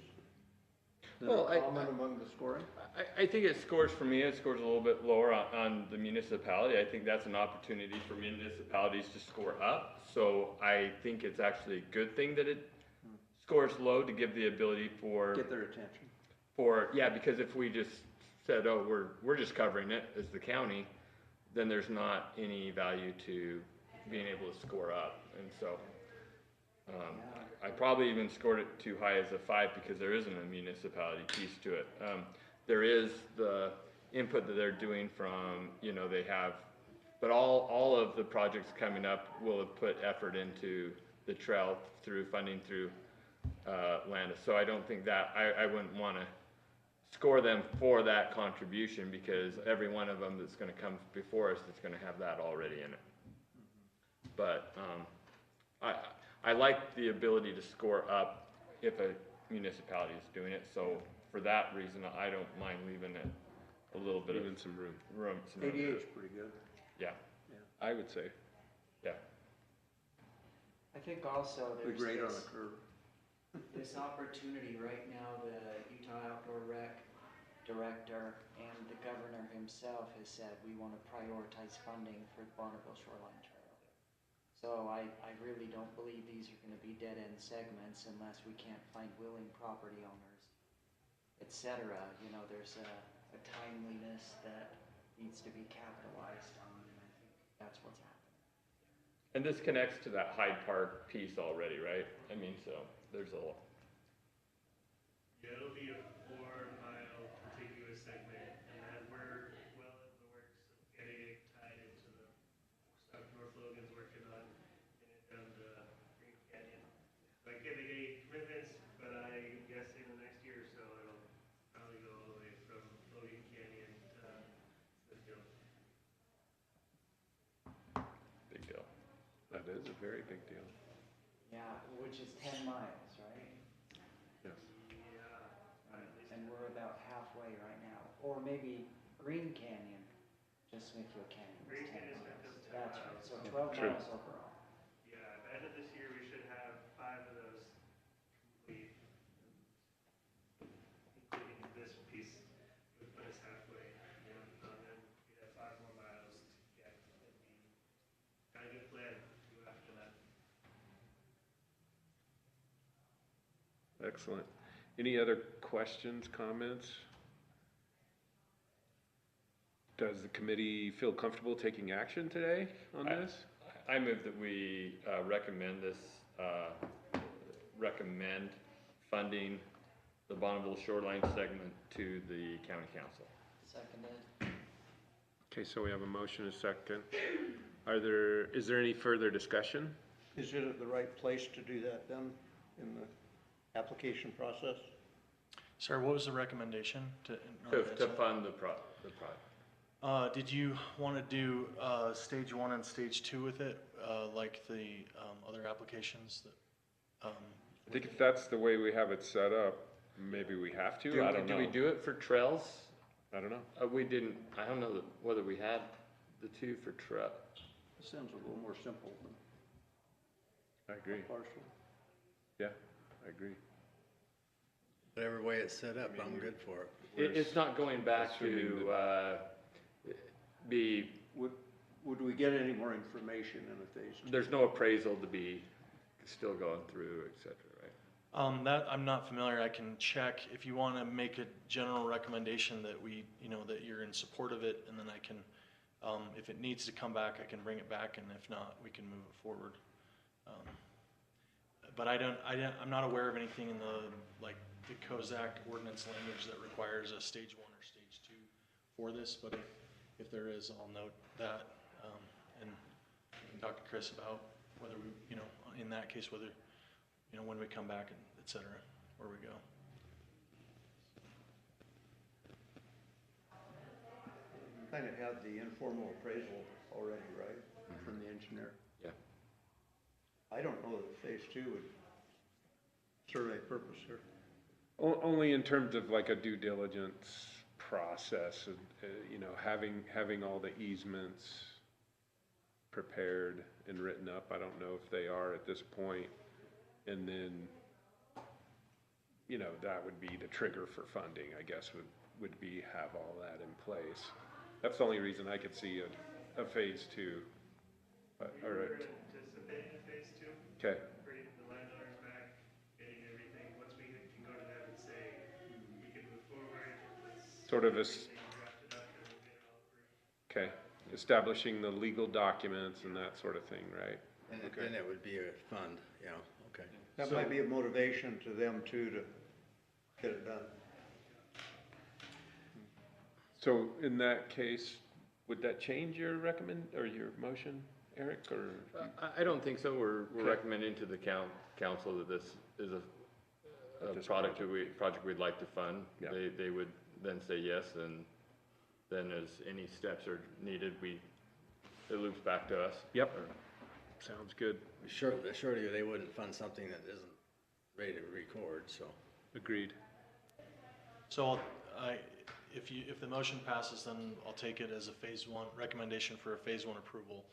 [SPEAKER 6] that
[SPEAKER 3] Well,
[SPEAKER 6] are common among the scoring?
[SPEAKER 3] I think it scores, for me, it scores a little bit lower on the municipality. I think that's an opportunity for municipalities to score up. So I think it's actually a good thing that it scores low to give the ability for,
[SPEAKER 6] Get their attention.
[SPEAKER 3] yeah, because if we just said, oh, we're just covering it as the county, then there's not any value to being able to score up. And so, I probably even scored it too high as a 5 because there isn't a municipality piece to it. There is the input that they're doing from, they have, but all of the projects coming up will have put effort into the trail through funding through Landis. So I don't think that, I wouldn't want to score them for that contribution because every one of them that's going to come before us is going to have that already in it. But I like the ability to score up if a municipality is doing it. So for that reason, I don't mind leaving it a little bit
[SPEAKER 1] Even some room,
[SPEAKER 3] some
[SPEAKER 6] 88 is pretty good.
[SPEAKER 3] Yeah,
[SPEAKER 1] I would say.
[SPEAKER 3] yeah.
[SPEAKER 5] I think also
[SPEAKER 6] We
[SPEAKER 5] there's
[SPEAKER 6] grade on a curve.
[SPEAKER 5] this opportunity right now, the Utah Outdoor Rec director and the governor himself has said we want to prioritize funding for the Bonneville Shoreline Trail. So I really don't believe these are going to be dead-end segments unless we can't find willing property owners, etc. There's a timeliness that needs to be capitalized on, and I think that's what's happening.
[SPEAKER 3] And this connects to that Hyde Park piece already, right? I mean, so there's a
[SPEAKER 7] Yeah, it'll be a 4-mile contiguous segment, and then we're well in the works of getting it tied into the stuff North Logan's working on, and it down to Green Canyon. So I can't make any commitments, but I guess in the next year or so, it'll probably go all the way from Logan Canyon to Smithfield.
[SPEAKER 3] big deal.
[SPEAKER 1] That is a very big deal.
[SPEAKER 5] Yeah, which is 10 miles, right?
[SPEAKER 1] Yes.
[SPEAKER 7] Yeah, at least.
[SPEAKER 5] And we're about halfway right now. Or maybe Green Canyon, just Smithfield Canyon
[SPEAKER 7] Green
[SPEAKER 5] is 10
[SPEAKER 7] Canyon,
[SPEAKER 5] miles.
[SPEAKER 7] Smithfield's 10
[SPEAKER 5] That's
[SPEAKER 7] miles.
[SPEAKER 5] right, so 12
[SPEAKER 1] True.
[SPEAKER 5] miles overall.
[SPEAKER 7] Yeah, at the end of this year, we should have 5 of those complete. Including this piece would put us halfway, and then we'd have 5 more miles to get, and be, got a good plan to go after that.
[SPEAKER 1] Excellent. Any other questions, comments? Does the committee feel comfortable taking action today on this?
[SPEAKER 3] I move that we recommend funding the Bonneville Shoreline segment to the county council.
[SPEAKER 5] Seconded.
[SPEAKER 1] Okay, so we have a motion, a second. Is there any further discussion?
[SPEAKER 6] Is it at the right place to do that then, in the application process?
[SPEAKER 2] Sir, what was the recommendation to?
[SPEAKER 3] To fund the project.
[SPEAKER 2] Did you want to do stage 1 and stage 2 with it, like the other applications that?
[SPEAKER 1] I think if that's the way we have it set up, maybe we have to, I don't know.
[SPEAKER 3] Do we do it for trails?
[SPEAKER 1] I don't know.
[SPEAKER 3] We didn't, I don't know whether we had the 2 for trail.
[SPEAKER 6] It sounds a little more simple than
[SPEAKER 1] I agree.
[SPEAKER 6] partial.
[SPEAKER 1] Yeah, I agree.
[SPEAKER 4] Whatever way it's set up, I'm good for it.
[SPEAKER 3] It's not going back
[SPEAKER 1] assuming
[SPEAKER 3] to be,
[SPEAKER 6] Would we get any more information in a phase 2?
[SPEAKER 3] there's no appraisal to be still going through, et cetera, right?
[SPEAKER 2] That I'm not familiar. I can check if you want to make a general recommendation that we, that you're in support of it, and then I can, if it needs to come back, I can bring it back, and if not, we can move it forward. But I'm not aware of anything in the COZAC ordinance language that requires a stage 1 or stage 2 for this, but if there is, I'll note that, and we can talk to Chris about whether we, in that case, whether, you know, when we come back and et cetera, where we go.
[SPEAKER 6] Kind of had the informal appraisal already, right, from the engineer?
[SPEAKER 3] Yeah.
[SPEAKER 6] I don't know that phase two would serve a purpose here.
[SPEAKER 1] Only in terms of like a due diligence process, you know, having all the easements prepared and written up. I don't know if they are at this point. And then, you know, that would be the trigger for funding, I guess, would be have all that in place. That's the only reason I could see a phase two.
[SPEAKER 7] We
[SPEAKER 1] All
[SPEAKER 7] were
[SPEAKER 1] right,
[SPEAKER 7] anticipating a phase two,
[SPEAKER 1] okay,
[SPEAKER 7] bringing the landowners back, getting everything, once we can go to them and say, we can move forward, let's.
[SPEAKER 1] sort of
[SPEAKER 7] everything drafted up and we'll get it all approved.
[SPEAKER 1] okay. Establishing the legal documents and that sort of thing, right?
[SPEAKER 4] And
[SPEAKER 1] Okay.
[SPEAKER 4] then it would be a fund, yeah, okay.
[SPEAKER 6] That might be a motivation to them too to get it done.
[SPEAKER 1] So in that case, would that change your or your motion, Eric, or?
[SPEAKER 3] I don't think so. We're
[SPEAKER 1] Okay.
[SPEAKER 3] recommending to the council that this is a
[SPEAKER 1] This
[SPEAKER 3] project we'd like to fund.
[SPEAKER 1] Yeah.
[SPEAKER 3] They would then say yes, and then as any steps are needed, it loops back to us.
[SPEAKER 1] Yep, sounds good,
[SPEAKER 4] Surely they wouldn't fund something that isn't ready to record, so.
[SPEAKER 1] agreed.
[SPEAKER 2] So if the motion passes, then I'll take it as a phase one, recommendation for a phase one approval.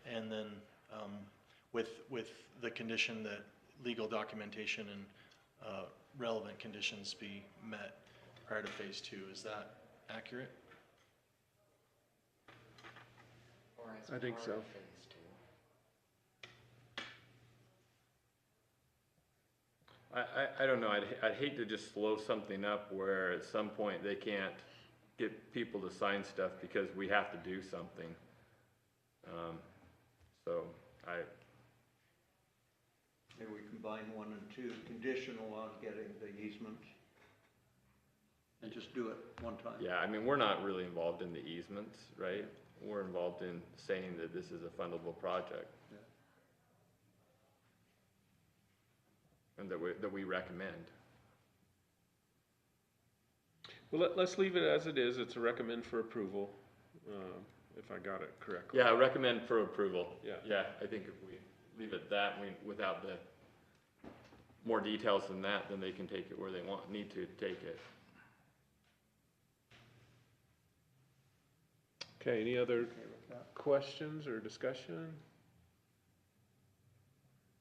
[SPEAKER 2] And then, with the condition that legal documentation and, relevant conditions be met prior to phase two. Is that accurate?
[SPEAKER 5] Or as
[SPEAKER 1] I think
[SPEAKER 5] part
[SPEAKER 1] so.
[SPEAKER 5] of phase two.
[SPEAKER 3] I don't know. I'd hate to just slow something up where at some point they can't get people to sign stuff because we have to do something.
[SPEAKER 6] Maybe we combine 1 and 2, conditional on getting the easement. And just do it one time.
[SPEAKER 3] Yeah, I mean, we're not really involved in the easements, right? We're involved in saying that this is a fundable project.
[SPEAKER 6] Yeah.
[SPEAKER 3] And that we recommend.
[SPEAKER 1] Well, let's leave it as it is. It's a recommend for approval, if I got it correctly.
[SPEAKER 3] Yeah, I recommend for approval.
[SPEAKER 1] Yeah.
[SPEAKER 3] Yeah, I think if we leave it that, without the more details than that, then they can take it where they need to take it.
[SPEAKER 1] Okay, any other
[SPEAKER 6] Okay with that?
[SPEAKER 1] questions or discussion?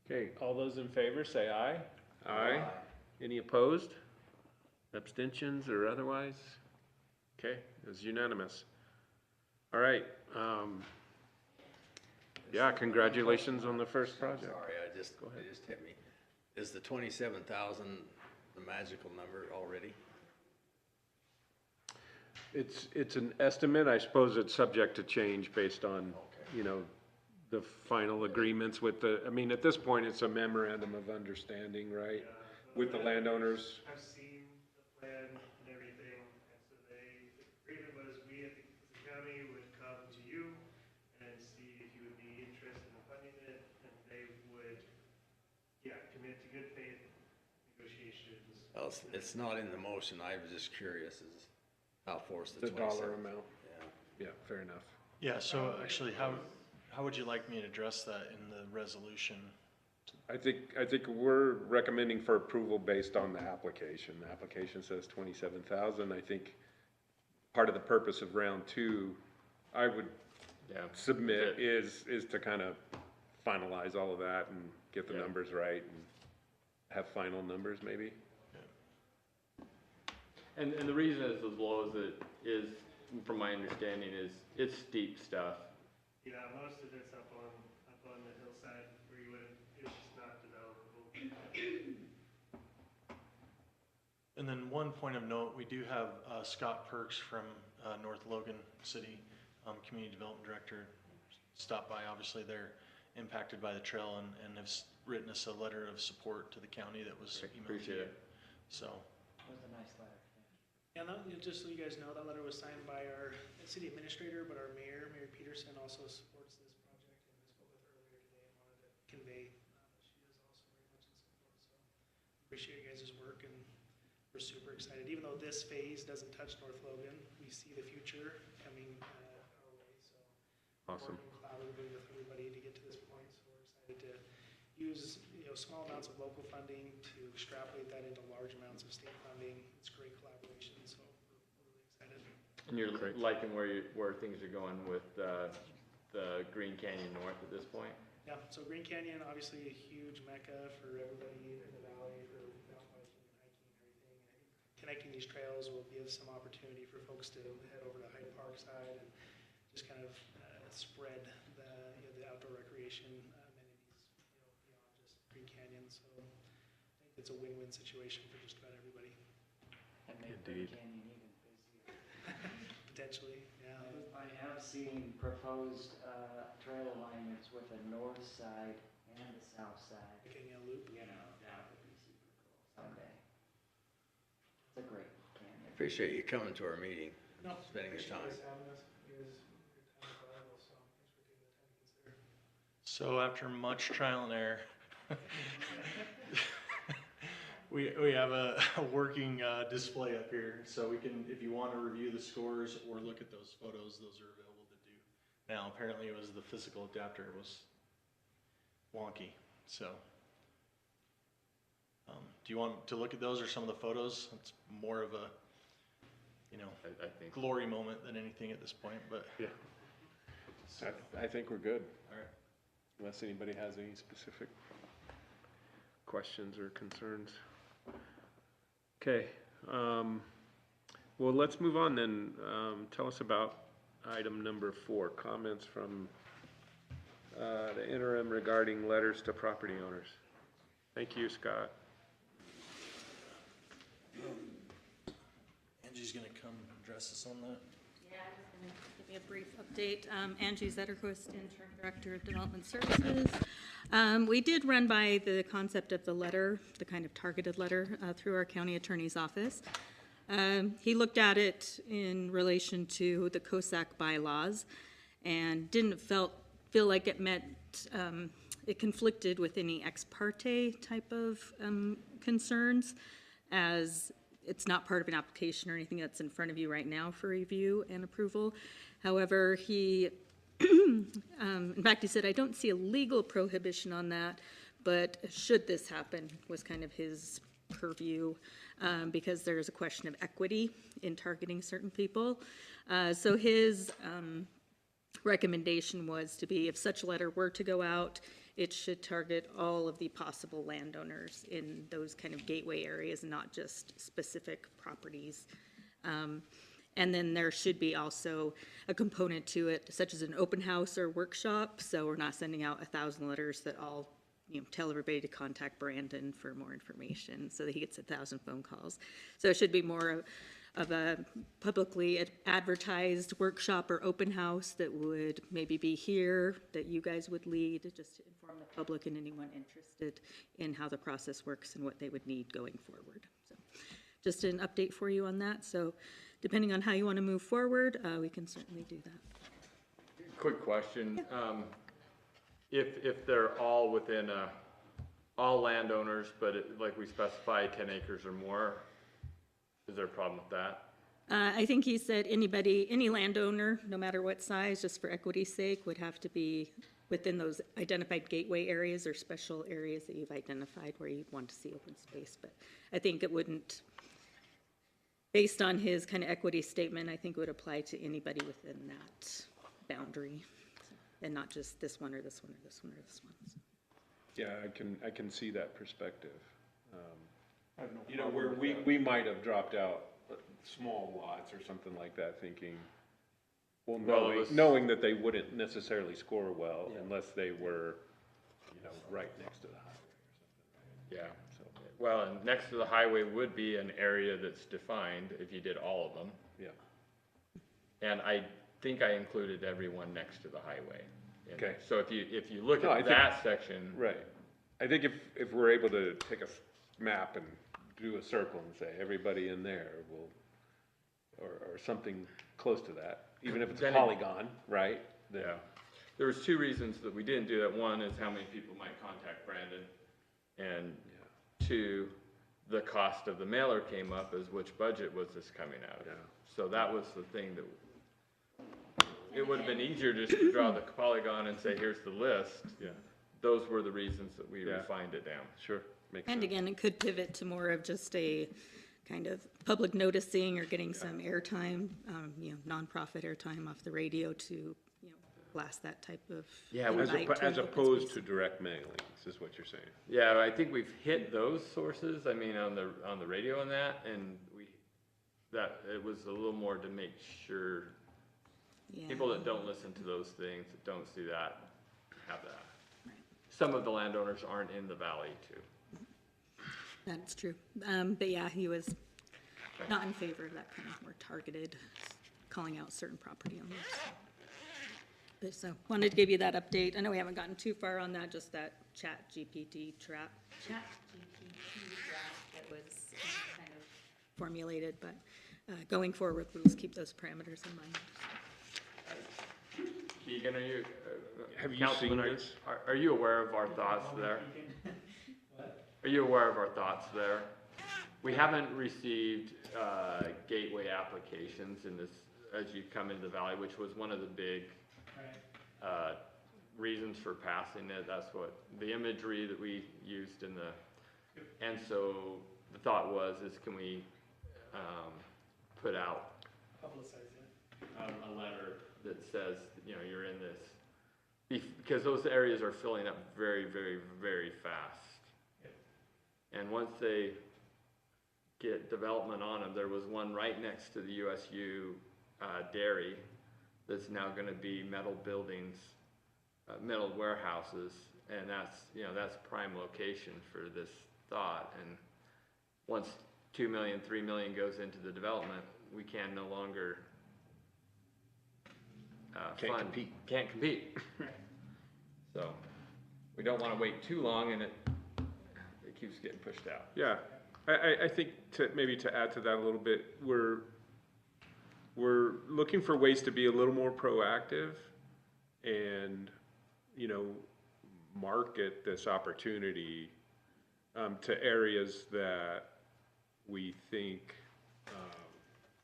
[SPEAKER 1] Okay, all those in favor say aye. Aye. Any opposed? Abstentions or otherwise? Okay, it's unanimous. All right, yeah, congratulations on the first project.
[SPEAKER 4] Sorry,
[SPEAKER 1] ahead.
[SPEAKER 4] it just hit me. Is the 27,000 the magical number already?
[SPEAKER 1] It's an estimate. I suppose it's subject to change based on, you know, the final agreements with I mean, at this point, it's a memorandum of understanding, right? With the landowners.
[SPEAKER 7] I've seen the plan and everything, and so the agreement was we at the county would come to you and see if you would be interested in funding it, and they would, commit to good faith negotiations.
[SPEAKER 4] Well, it's not in the motion, I was just curious as how forced the
[SPEAKER 1] The
[SPEAKER 4] 27.
[SPEAKER 1] dollar amount.
[SPEAKER 4] Yeah.
[SPEAKER 1] Yeah, fair enough.
[SPEAKER 2] Yeah, so actually, how would you like me to address that in the resolution?
[SPEAKER 1] I think we're recommending for approval based on the application. The application says 27,000. I think part of the purpose of round 2, I would
[SPEAKER 3] Yeah.
[SPEAKER 1] submit is to kind of finalize all of that and get the
[SPEAKER 3] Yeah.
[SPEAKER 1] numbers right and have final numbers maybe.
[SPEAKER 3] And the reason it's as low as it is, from my understanding, is it's steep stuff.
[SPEAKER 7] Yeah, most of it's up on the hillside where you wouldn't, it's just not developable.
[SPEAKER 2] And then one point of note, we do have Scott Perks from North Logan City, Community Development Director, stop by. Obviously, they're impacted by the trail and have written us a letter of support to the county that was emailed to
[SPEAKER 3] Appreciate
[SPEAKER 2] you.
[SPEAKER 3] it.
[SPEAKER 2] So,
[SPEAKER 5] It was a nice letter.
[SPEAKER 9] Yeah, just so you guys know, that letter was signed by our city administrator, but our mayor, Mayor Peterson, also supports this project and spoke with her earlier today and wanted to convey appreciate your guys' work, and we're super excited. Even though this phase doesn't touch North Logan, we see the future coming our way, so.
[SPEAKER 1] Awesome.
[SPEAKER 9] Working collaboratively with everybody to get to this point, so we're excited to use, small amounts of local funding to extrapolate that into large amounts of state funding. It's great collaboration, so we're really excited.
[SPEAKER 3] And you're
[SPEAKER 1] Great.
[SPEAKER 3] liking where things are going with the Green Canyon North at this point?
[SPEAKER 9] Yeah, so Green Canyon, obviously a huge mecca for everybody in the valley for mountain biking and hiking and everything. I think connecting these trails will give some opportunity for folks to head over to Hyde Park side and just kind of spread the outdoor recreation amenities beyond just Green Canyon. So I think it's a win-win situation for just about everybody.
[SPEAKER 5] And make Green
[SPEAKER 1] Indeed.
[SPEAKER 5] Canyon even busier.
[SPEAKER 9] Potentially, yeah.
[SPEAKER 5] I have seen proposed, trail alignments with a north side and a south side.
[SPEAKER 9] Making a loop.
[SPEAKER 5] That would be super cool someday. It's a great canyon.
[SPEAKER 4] Appreciate you coming to our meeting,
[SPEAKER 9] No,
[SPEAKER 4] spending your
[SPEAKER 9] appreciate
[SPEAKER 4] time.
[SPEAKER 9] you guys having us. You guys, your time is valuable, so thanks for taking the time to consider.
[SPEAKER 2] So after much trial and error, we have a working display up here, so we can, if you want to review the scores or look at those photos, those are available to do. Now, apparently it was the physical adapter was wonky, so. Do you want to look at those or some of the photos? It's more of a,
[SPEAKER 3] I think.
[SPEAKER 2] glory moment than anything at this point, but.
[SPEAKER 1] Yeah. I think we're good,
[SPEAKER 2] All right.
[SPEAKER 1] unless anybody has any specific questions or concerns. Okay, well, let's move on then. Tell us about item number 4, comments from the interim regarding letters to property owners. Thank you, Scott.
[SPEAKER 2] Angie's gonna come address us on that.
[SPEAKER 10] Yeah, I'm just going to give you a brief update. Angie Zetterquist, Interim Director of Development Services. We did run by the concept of the letter, the kind of targeted letter, through our county attorney's office. He looked at it in relation to the COSAC bylaws and didn't feel like it met, it conflicted with any ex parte type of concerns, as it's not part of an application or anything that's in front of you right now for review and approval. However, he, in fact, he said, I don't see a legal prohibition on that, but should this happen was kind of his purview, because there's a question of equity in targeting certain people. So his recommendation was to be, if such a letter were to go out, it should target all of the possible landowners in those kind of gateway areas, not just specific properties. And then there should be also a component to it, such as an open house or workshop. So we're not sending out 1,000 letters that all, tell everybody to contact Brandon for more information so that he gets 1,000 phone calls. So it should be more of a publicly advertised workshop or open house that would maybe be here, that you guys would lead, just to inform the public and anyone interested in how the process works and what they would need going forward. So just an update for you on that. So depending on how you want to move forward, we can certainly do that.
[SPEAKER 3] Quick question. If they're all within all landowners, but like we specify 10 acres or more, is there a problem with that?
[SPEAKER 10] I think he said any landowner, no matter what size, just for equity's sake, would have to be within those identified gateway areas or special areas that you've identified where you'd want to see open space. But I think it wouldn't, based on his kind of equity statement, I think it would apply to anybody within that boundary, and not just this one or this one or this one or this one. So.
[SPEAKER 1] Yeah, I can see that perspective. Where we might have dropped out small lots or something like that, thinking, knowing that they wouldn't necessarily score well unless they were, right next to the highway or something.
[SPEAKER 3] Yeah. So, well, and next to the highway would be an area that's defined if you did all of them.
[SPEAKER 1] Yeah.
[SPEAKER 3] And I think I included everyone next to the highway.
[SPEAKER 1] Okay.
[SPEAKER 3] So if you look
[SPEAKER 1] No, I
[SPEAKER 3] at
[SPEAKER 1] think-
[SPEAKER 3] that section.
[SPEAKER 1] Right. I think if we're able to take a map and do a circle and say everybody in there will, or something close to that, even if it's a
[SPEAKER 3] Then
[SPEAKER 1] polygon, right? Then-
[SPEAKER 3] Yeah. There was 2 reasons that we didn't do that. One is how many people might contact Brandon. And 2, the cost of the mailer came up is which budget was this coming out of?
[SPEAKER 1] Yeah.
[SPEAKER 3] So that was the thing that, it would have been easier just to draw the polygon and say, here's the list.
[SPEAKER 1] Yeah,
[SPEAKER 3] Those were the reasons that we
[SPEAKER 1] Yeah.
[SPEAKER 3] refined it down.
[SPEAKER 1] sure, makes sense.
[SPEAKER 10] And again, it could pivot to more of just a kind of public noticing or getting some airtime, nonprofit airtime off the radio to, blast that type of.
[SPEAKER 3] Yeah,
[SPEAKER 10] invite to
[SPEAKER 1] As
[SPEAKER 10] an open
[SPEAKER 1] opposed
[SPEAKER 10] space.
[SPEAKER 1] to direct mailings, is what you're saying.
[SPEAKER 3] Yeah, I think we've hit those sources, I mean, on the radio and that, and it was a little more to make sure
[SPEAKER 10] Yeah.
[SPEAKER 3] people that don't listen to those things, that don't see that, have that. Some of the landowners aren't in the valley too.
[SPEAKER 10] That's true. But yeah, he was not in favor of that kind of more targeted, calling out certain property owners. But so, wanted to give you that update. I know we haven't gotten too far on that, just that ChatGPT draft that was kind of formulated, but going forward, we'll just keep those parameters in mind.
[SPEAKER 3] Keegan,
[SPEAKER 1] Have you
[SPEAKER 3] Councilman,
[SPEAKER 1] seen this?
[SPEAKER 3] are you aware of our thoughts there? Are you aware of our thoughts there? We haven't received gateway applications in this, as you come into the valley, which was one of the big reasons for passing it. That's what, the imagery that we used in the, and so the thought was, is can we put out a letter that says, you're in this, because those areas are filling up very, very, very fast. And once they get development on them, there was one right next to the USU dairy that's now gonna be metal buildings, metal warehouses, and that's prime location for this thought. And once 2 million, 3 million goes into the development, we can no longer Can't compete. So, we don't wanna wait too long and it keeps getting pushed out.
[SPEAKER 1] Yeah, I think to add to that a little bit, we're looking for ways to be a little more proactive and, market this opportunity to areas that we think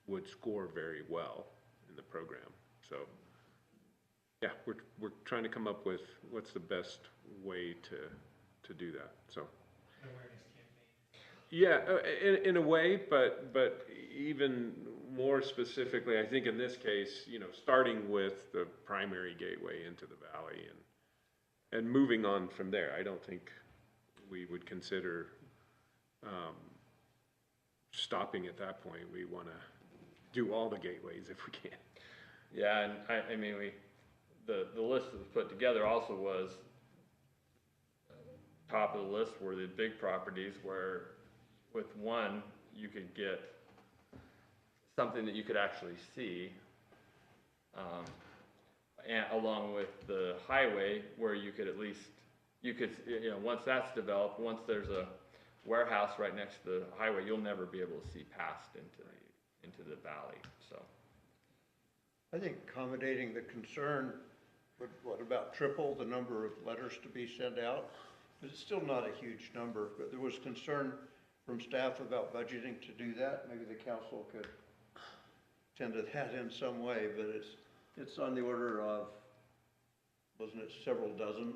[SPEAKER 1] would score very well in the program. So, yeah, we're trying to come up with what's the best way to do that, so. Yeah, in a way, but even more specifically, I think in this case, starting with the primary gateway into the valley and moving on from there. I don't think we would consider stopping at that point. We want to do all the gateways if we can.
[SPEAKER 3] Yeah, and I mean, the list that was put together also was, top of the list were the big properties where with one, you could get something that you could actually see, and along with the highway where you could at least, once that's developed, once there's a warehouse right next to the highway, you'll never be able to see past into the valley, so.
[SPEAKER 6] I think accommodating the concern would, what about triple the number of letters to be sent out? But it's still not a huge number, but there was concern from staff about budgeting to do that. Maybe the council could tend to that in some way, but it's on the order of, wasn't it several dozen?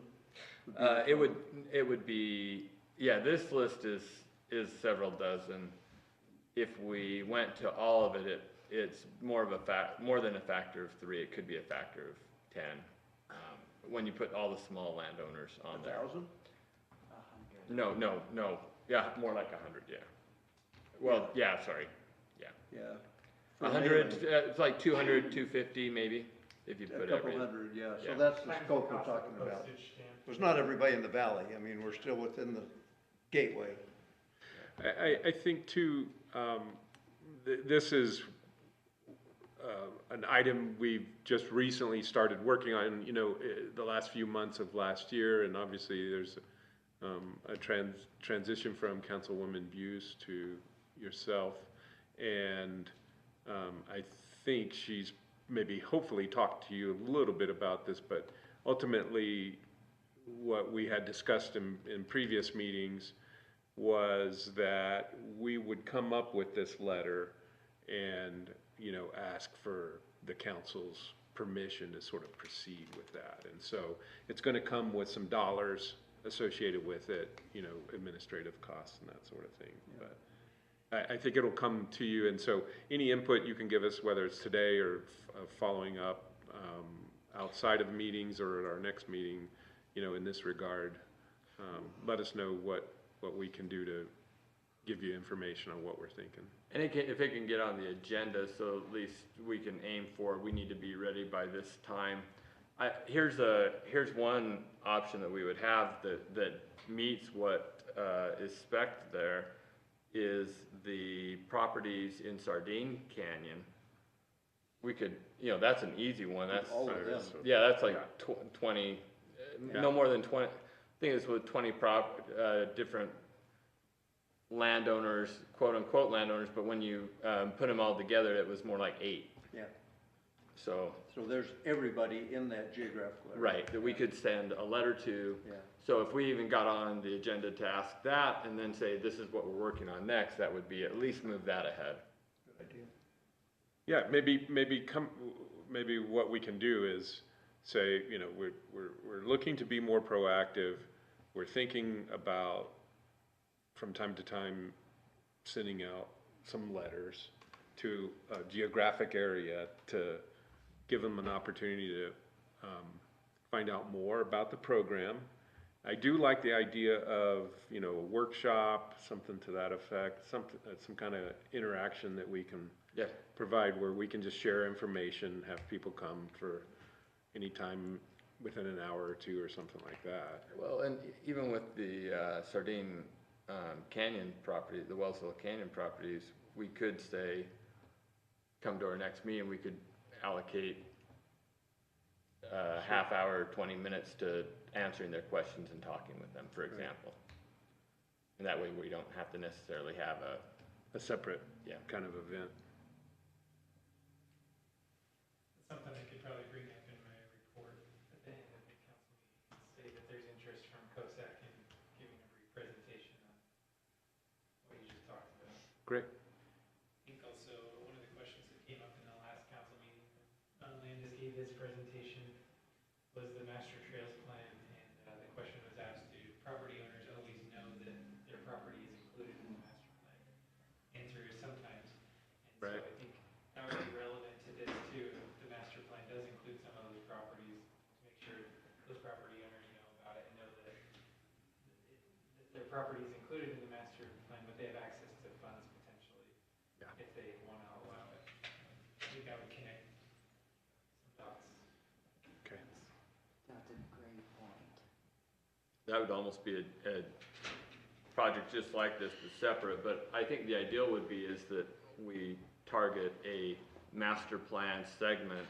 [SPEAKER 3] It would be, yeah, this list is several dozen. If we went to all of it, it's more than a factor of 3. It could be a factor of 10. When you put all the small landowners on there.
[SPEAKER 6] 1,000?
[SPEAKER 3] No. Yeah, more like 100, yeah. Well, yeah, sorry, yeah.
[SPEAKER 6] Yeah.
[SPEAKER 3] 100, it's like 200, 250 maybe, if you
[SPEAKER 6] A
[SPEAKER 3] put
[SPEAKER 6] couple
[SPEAKER 3] everything.
[SPEAKER 6] hundred, yeah, so
[SPEAKER 3] Yeah.
[SPEAKER 6] that's the scope we're talking about. There's not everybody in the valley, I mean, we're still within the gateway.
[SPEAKER 1] I think too, this is an item we've just recently started working on, the last few months of last year, and obviously there's a transition from Councilwoman Buse to yourself, and I think she's hopefully talked to you a little bit about this, but ultimately what we had discussed in previous meetings was that we would come up with this letter and, you know, ask for the council's permission to sort of proceed with that. And so it's gonna come with some dollars associated with it, you know, administrative costs and that sort of thing. But I think it'll come to you, and so any input you can give us, whether it's today or following up outside of meetings or at our next meeting, you know, in this regard, let us know what we can do to give you information on what we're thinking.
[SPEAKER 3] And if it can get on the agenda, so at least we can aim for, we need to be ready by this time. Here's one option that we would have that meets what is spec'd there, is the properties in Sardine Canyon. We could, you know, that's an easy one, that's,
[SPEAKER 4] All of them.
[SPEAKER 3] yeah, that's like 20, no more than 20, I think it's with 20 different landowners, quote unquote landowners, but when you put them all together, it was more like 8.
[SPEAKER 6] Yeah,
[SPEAKER 3] So,
[SPEAKER 6] so there's everybody in that geographical area.
[SPEAKER 3] right, that we could send a letter to.
[SPEAKER 6] Yeah.
[SPEAKER 3] So if we even got on the agenda to ask that and then say, this is what we're working on next, that would be at least move that ahead.
[SPEAKER 6] Good idea.
[SPEAKER 1] Yeah, maybe what we can do is say, you know, we're looking to be more proactive. We're thinking about, from time to time, sending out some letters to a geographic area to give them an opportunity to find out more about the program. I do like the idea of, you know, a workshop, something to that effect, some kind of interaction that we can
[SPEAKER 3] Yeah.
[SPEAKER 1] provide where we can just share information, have people come for any time within an hour or two or something like that.
[SPEAKER 3] Well, and even with the Sardine Canyon property, the Wellsville Canyon properties, we could say, come to our next meeting, we could allocate a half hour, 20 minutes to answering their questions and talking with them, for example. And that way we don't have to necessarily have
[SPEAKER 1] A separate
[SPEAKER 3] Yeah.
[SPEAKER 1] kind of event.
[SPEAKER 11] Something I could probably bring up in my report at the end of the council meeting, say that there's interest from COSAC in giving a brief presentation on what you just talked about.
[SPEAKER 1] Great.
[SPEAKER 11] I think also one of the questions that came up in the last council meeting, Don Landis gave his presentation, was the master trails plan, and the question was asked, do property owners always know that their property is included in the master plan? Answer is sometimes. And
[SPEAKER 1] Right.
[SPEAKER 11] so I think that would be relevant to this too. If the master plan does include some of those properties, to make sure those property owners know about it and know that their property is included in the master plan, but they have access to funds potentially
[SPEAKER 1] Yeah.
[SPEAKER 11] if they want to allow it. I think that would connect some dots.
[SPEAKER 1] Okay.
[SPEAKER 5] That's a great point.
[SPEAKER 3] that would almost be a project just like this, but separate. But I think the ideal would be is that we target a master plan segment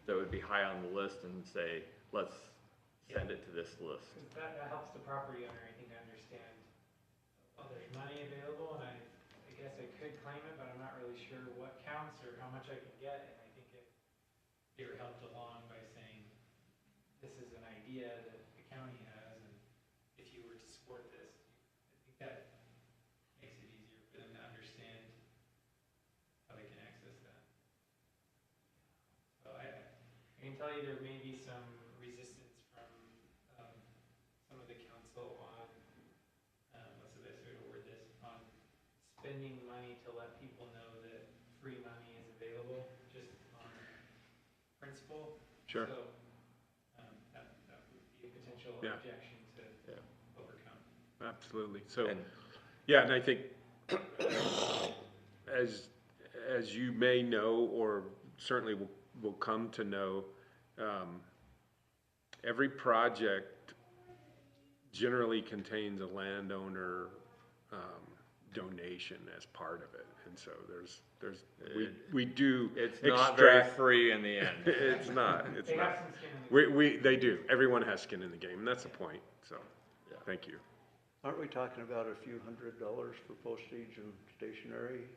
[SPEAKER 3] that would be high on the list and say, let's send it to this list.
[SPEAKER 11] Because that helps the property owner, I think, understand, oh, there's money available, and I guess I could claim it, but I'm not really sure what counts or how much I can get. And I think if you're helped along by saying, this is an idea that the county has, and if you were to support this, I think that makes it easier for them to understand how they can access that. So I can tell you there may be some resistance from some of the council on, what's the best way to word this, on spending money to let people know that free money is available, just on principle.
[SPEAKER 1] Sure.
[SPEAKER 11] So that would be a potential
[SPEAKER 1] Yeah.
[SPEAKER 11] objection to
[SPEAKER 3] Yeah.
[SPEAKER 11] overcome.
[SPEAKER 1] Absolutely. So,
[SPEAKER 3] And
[SPEAKER 1] yeah, and I think as you may know, or certainly will come to know, every project generally contains a landowner donation as part of it, and so we do
[SPEAKER 3] it's not very
[SPEAKER 1] extract.
[SPEAKER 3] free in the end.
[SPEAKER 1] It's not. It's
[SPEAKER 11] They have
[SPEAKER 1] not.
[SPEAKER 11] some skin in the game.
[SPEAKER 1] They do. Everyone has skin in the game, and that's the point. So,
[SPEAKER 3] Yeah.
[SPEAKER 1] thank you.
[SPEAKER 6] Aren't we talking about a few $100s for postage and stationery?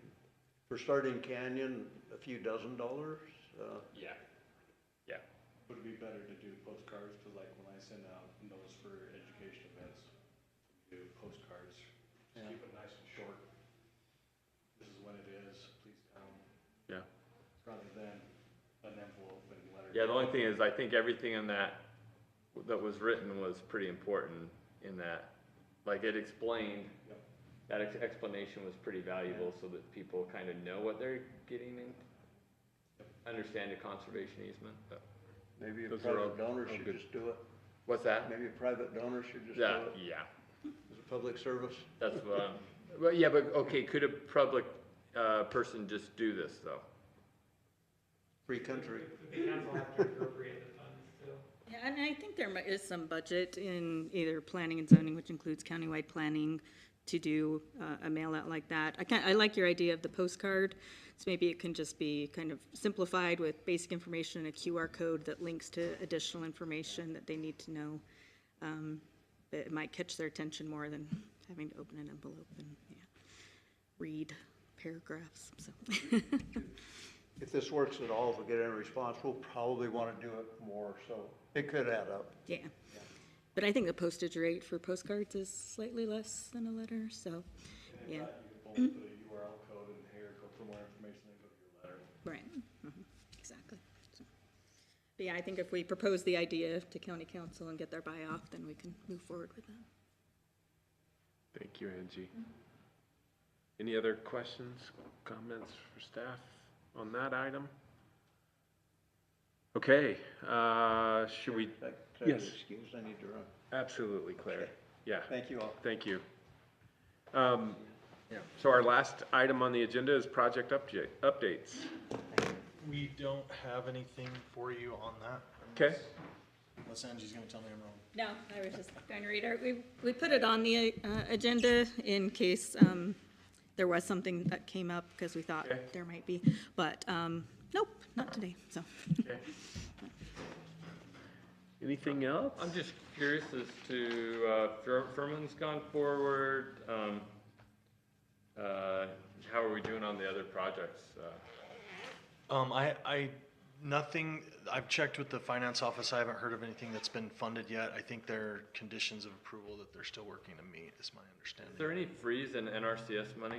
[SPEAKER 6] For Sardine Canyon, a few $dozen?
[SPEAKER 3] Yeah. Yeah.
[SPEAKER 12] Would it be better to do postcards, cause like when I send out notes for education events, do postcards
[SPEAKER 2] Just keep it nice and short. This is when it is, please come,
[SPEAKER 1] Yeah.
[SPEAKER 2] rather than an envelope and letter.
[SPEAKER 3] Yeah, the only thing is, I think everything in that was written was pretty important in that, like it explained,
[SPEAKER 2] Yep.
[SPEAKER 3] that explanation was pretty valuable so that people kind of know what they're getting in. Understand the conservation easement, but,
[SPEAKER 6] Maybe a
[SPEAKER 1] Those are all-
[SPEAKER 6] private donor
[SPEAKER 1] all
[SPEAKER 6] should
[SPEAKER 1] good.
[SPEAKER 6] just do it.
[SPEAKER 3] what's that?
[SPEAKER 6] Maybe a private donor should just do
[SPEAKER 3] Yeah,
[SPEAKER 6] it
[SPEAKER 3] yeah,
[SPEAKER 6] as a public service.
[SPEAKER 3] that's what I'm, well, yeah, but, okay, could a public, person just do this though?
[SPEAKER 6] Free country.
[SPEAKER 11] The council has to appropriate the funds still.
[SPEAKER 10] Yeah, and I think there is some budget in either planning and zoning, which includes countywide planning, to do a mail out like that. I like your idea of the postcard, so maybe it can just be kind of simplified with basic information and a QR code that links to additional information that they need to know. That it might catch their attention more than having to open an envelope and, read paragraphs, so.
[SPEAKER 6] If this works at all, if we get any response, we'll probably want to do it more, so it could add up.
[SPEAKER 10] Yeah, but I think the postage rate for postcards is slightly less than a letter, so, yeah,
[SPEAKER 2] You can both put a URL code in here, go for more information, then go to your letter.
[SPEAKER 10] right, exactly. So, but yeah, I think if we propose the idea to county council and get their buy-off, then we can move forward with that.
[SPEAKER 1] Thank you, Angie. Any other questions, comments for staff on that item? Okay, should we,
[SPEAKER 6] Can I get
[SPEAKER 1] Yes.
[SPEAKER 6] excused? I need to run.
[SPEAKER 1] absolutely, Claire. Yeah,
[SPEAKER 6] Thank you all.
[SPEAKER 1] thank you. So our last item on the agenda is project updates.
[SPEAKER 2] We don't have anything for you on that.
[SPEAKER 1] Okay.
[SPEAKER 2] Unless Angie's gonna tell me I'm wrong.
[SPEAKER 10] No, I was just going to read our, we put it on the agenda in case there was something that came up, because we thought
[SPEAKER 1] Okay.
[SPEAKER 10] there might be, but nope, not today, so.
[SPEAKER 1] Okay. Anything else?
[SPEAKER 3] I'm just curious as to, Furman's gone forward, how are we doing on the other projects?
[SPEAKER 2] Nothing, I've checked with the finance office, I haven't heard of anything that's been funded yet. I think there are conditions of approval that they're still working to meet, is my understanding.
[SPEAKER 3] Is there any freeze in NRCS money?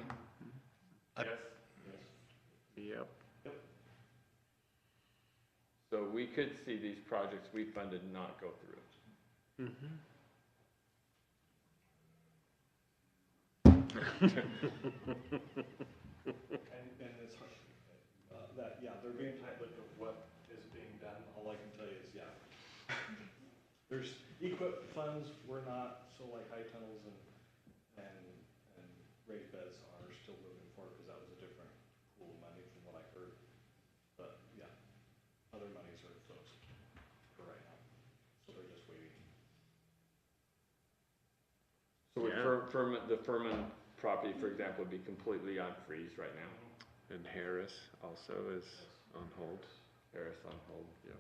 [SPEAKER 2] I-
[SPEAKER 1] Yep.
[SPEAKER 3] So we could see these projects we funded not go through.
[SPEAKER 2] And it's, they're being tight-lipped of what is being done. All I can tell you is, there's equip funds, we're not, so like high tunnels and raised beds are still moving forward, because that was a different pool of money from what I heard. But, other monies are closed for right now, so they're just waiting.
[SPEAKER 3] So would
[SPEAKER 1] Yeah.
[SPEAKER 3] the Furman property, for example, would be completely on freeze right now?
[SPEAKER 1] And Harris also is on hold.
[SPEAKER 3] Harris on hold, yeah.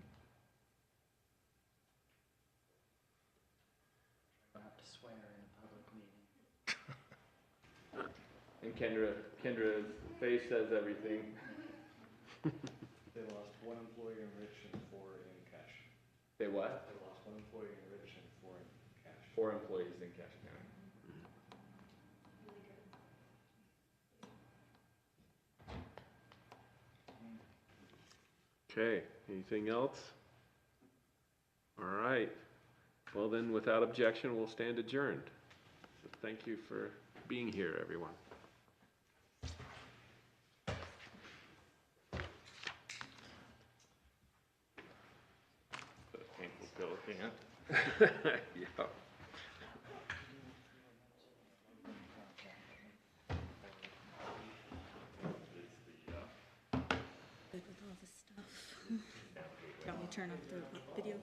[SPEAKER 5] I'll have to swear in a public meeting.
[SPEAKER 3] And Kendra's face says everything.
[SPEAKER 2] They lost one employee in Rich and 4 in cash.
[SPEAKER 3] They what?
[SPEAKER 2] They lost one employee in Rich and 4 in cash.
[SPEAKER 3] 4 employees in Cache County.
[SPEAKER 1] Okay, anything else? All right. Well then, without objection, we'll stand adjourned. So thank you for being here, everyone.
[SPEAKER 3] But painful to look at.
[SPEAKER 1] Yeah.
[SPEAKER 10] Good with all this stuff. Do you want me to turn off the video?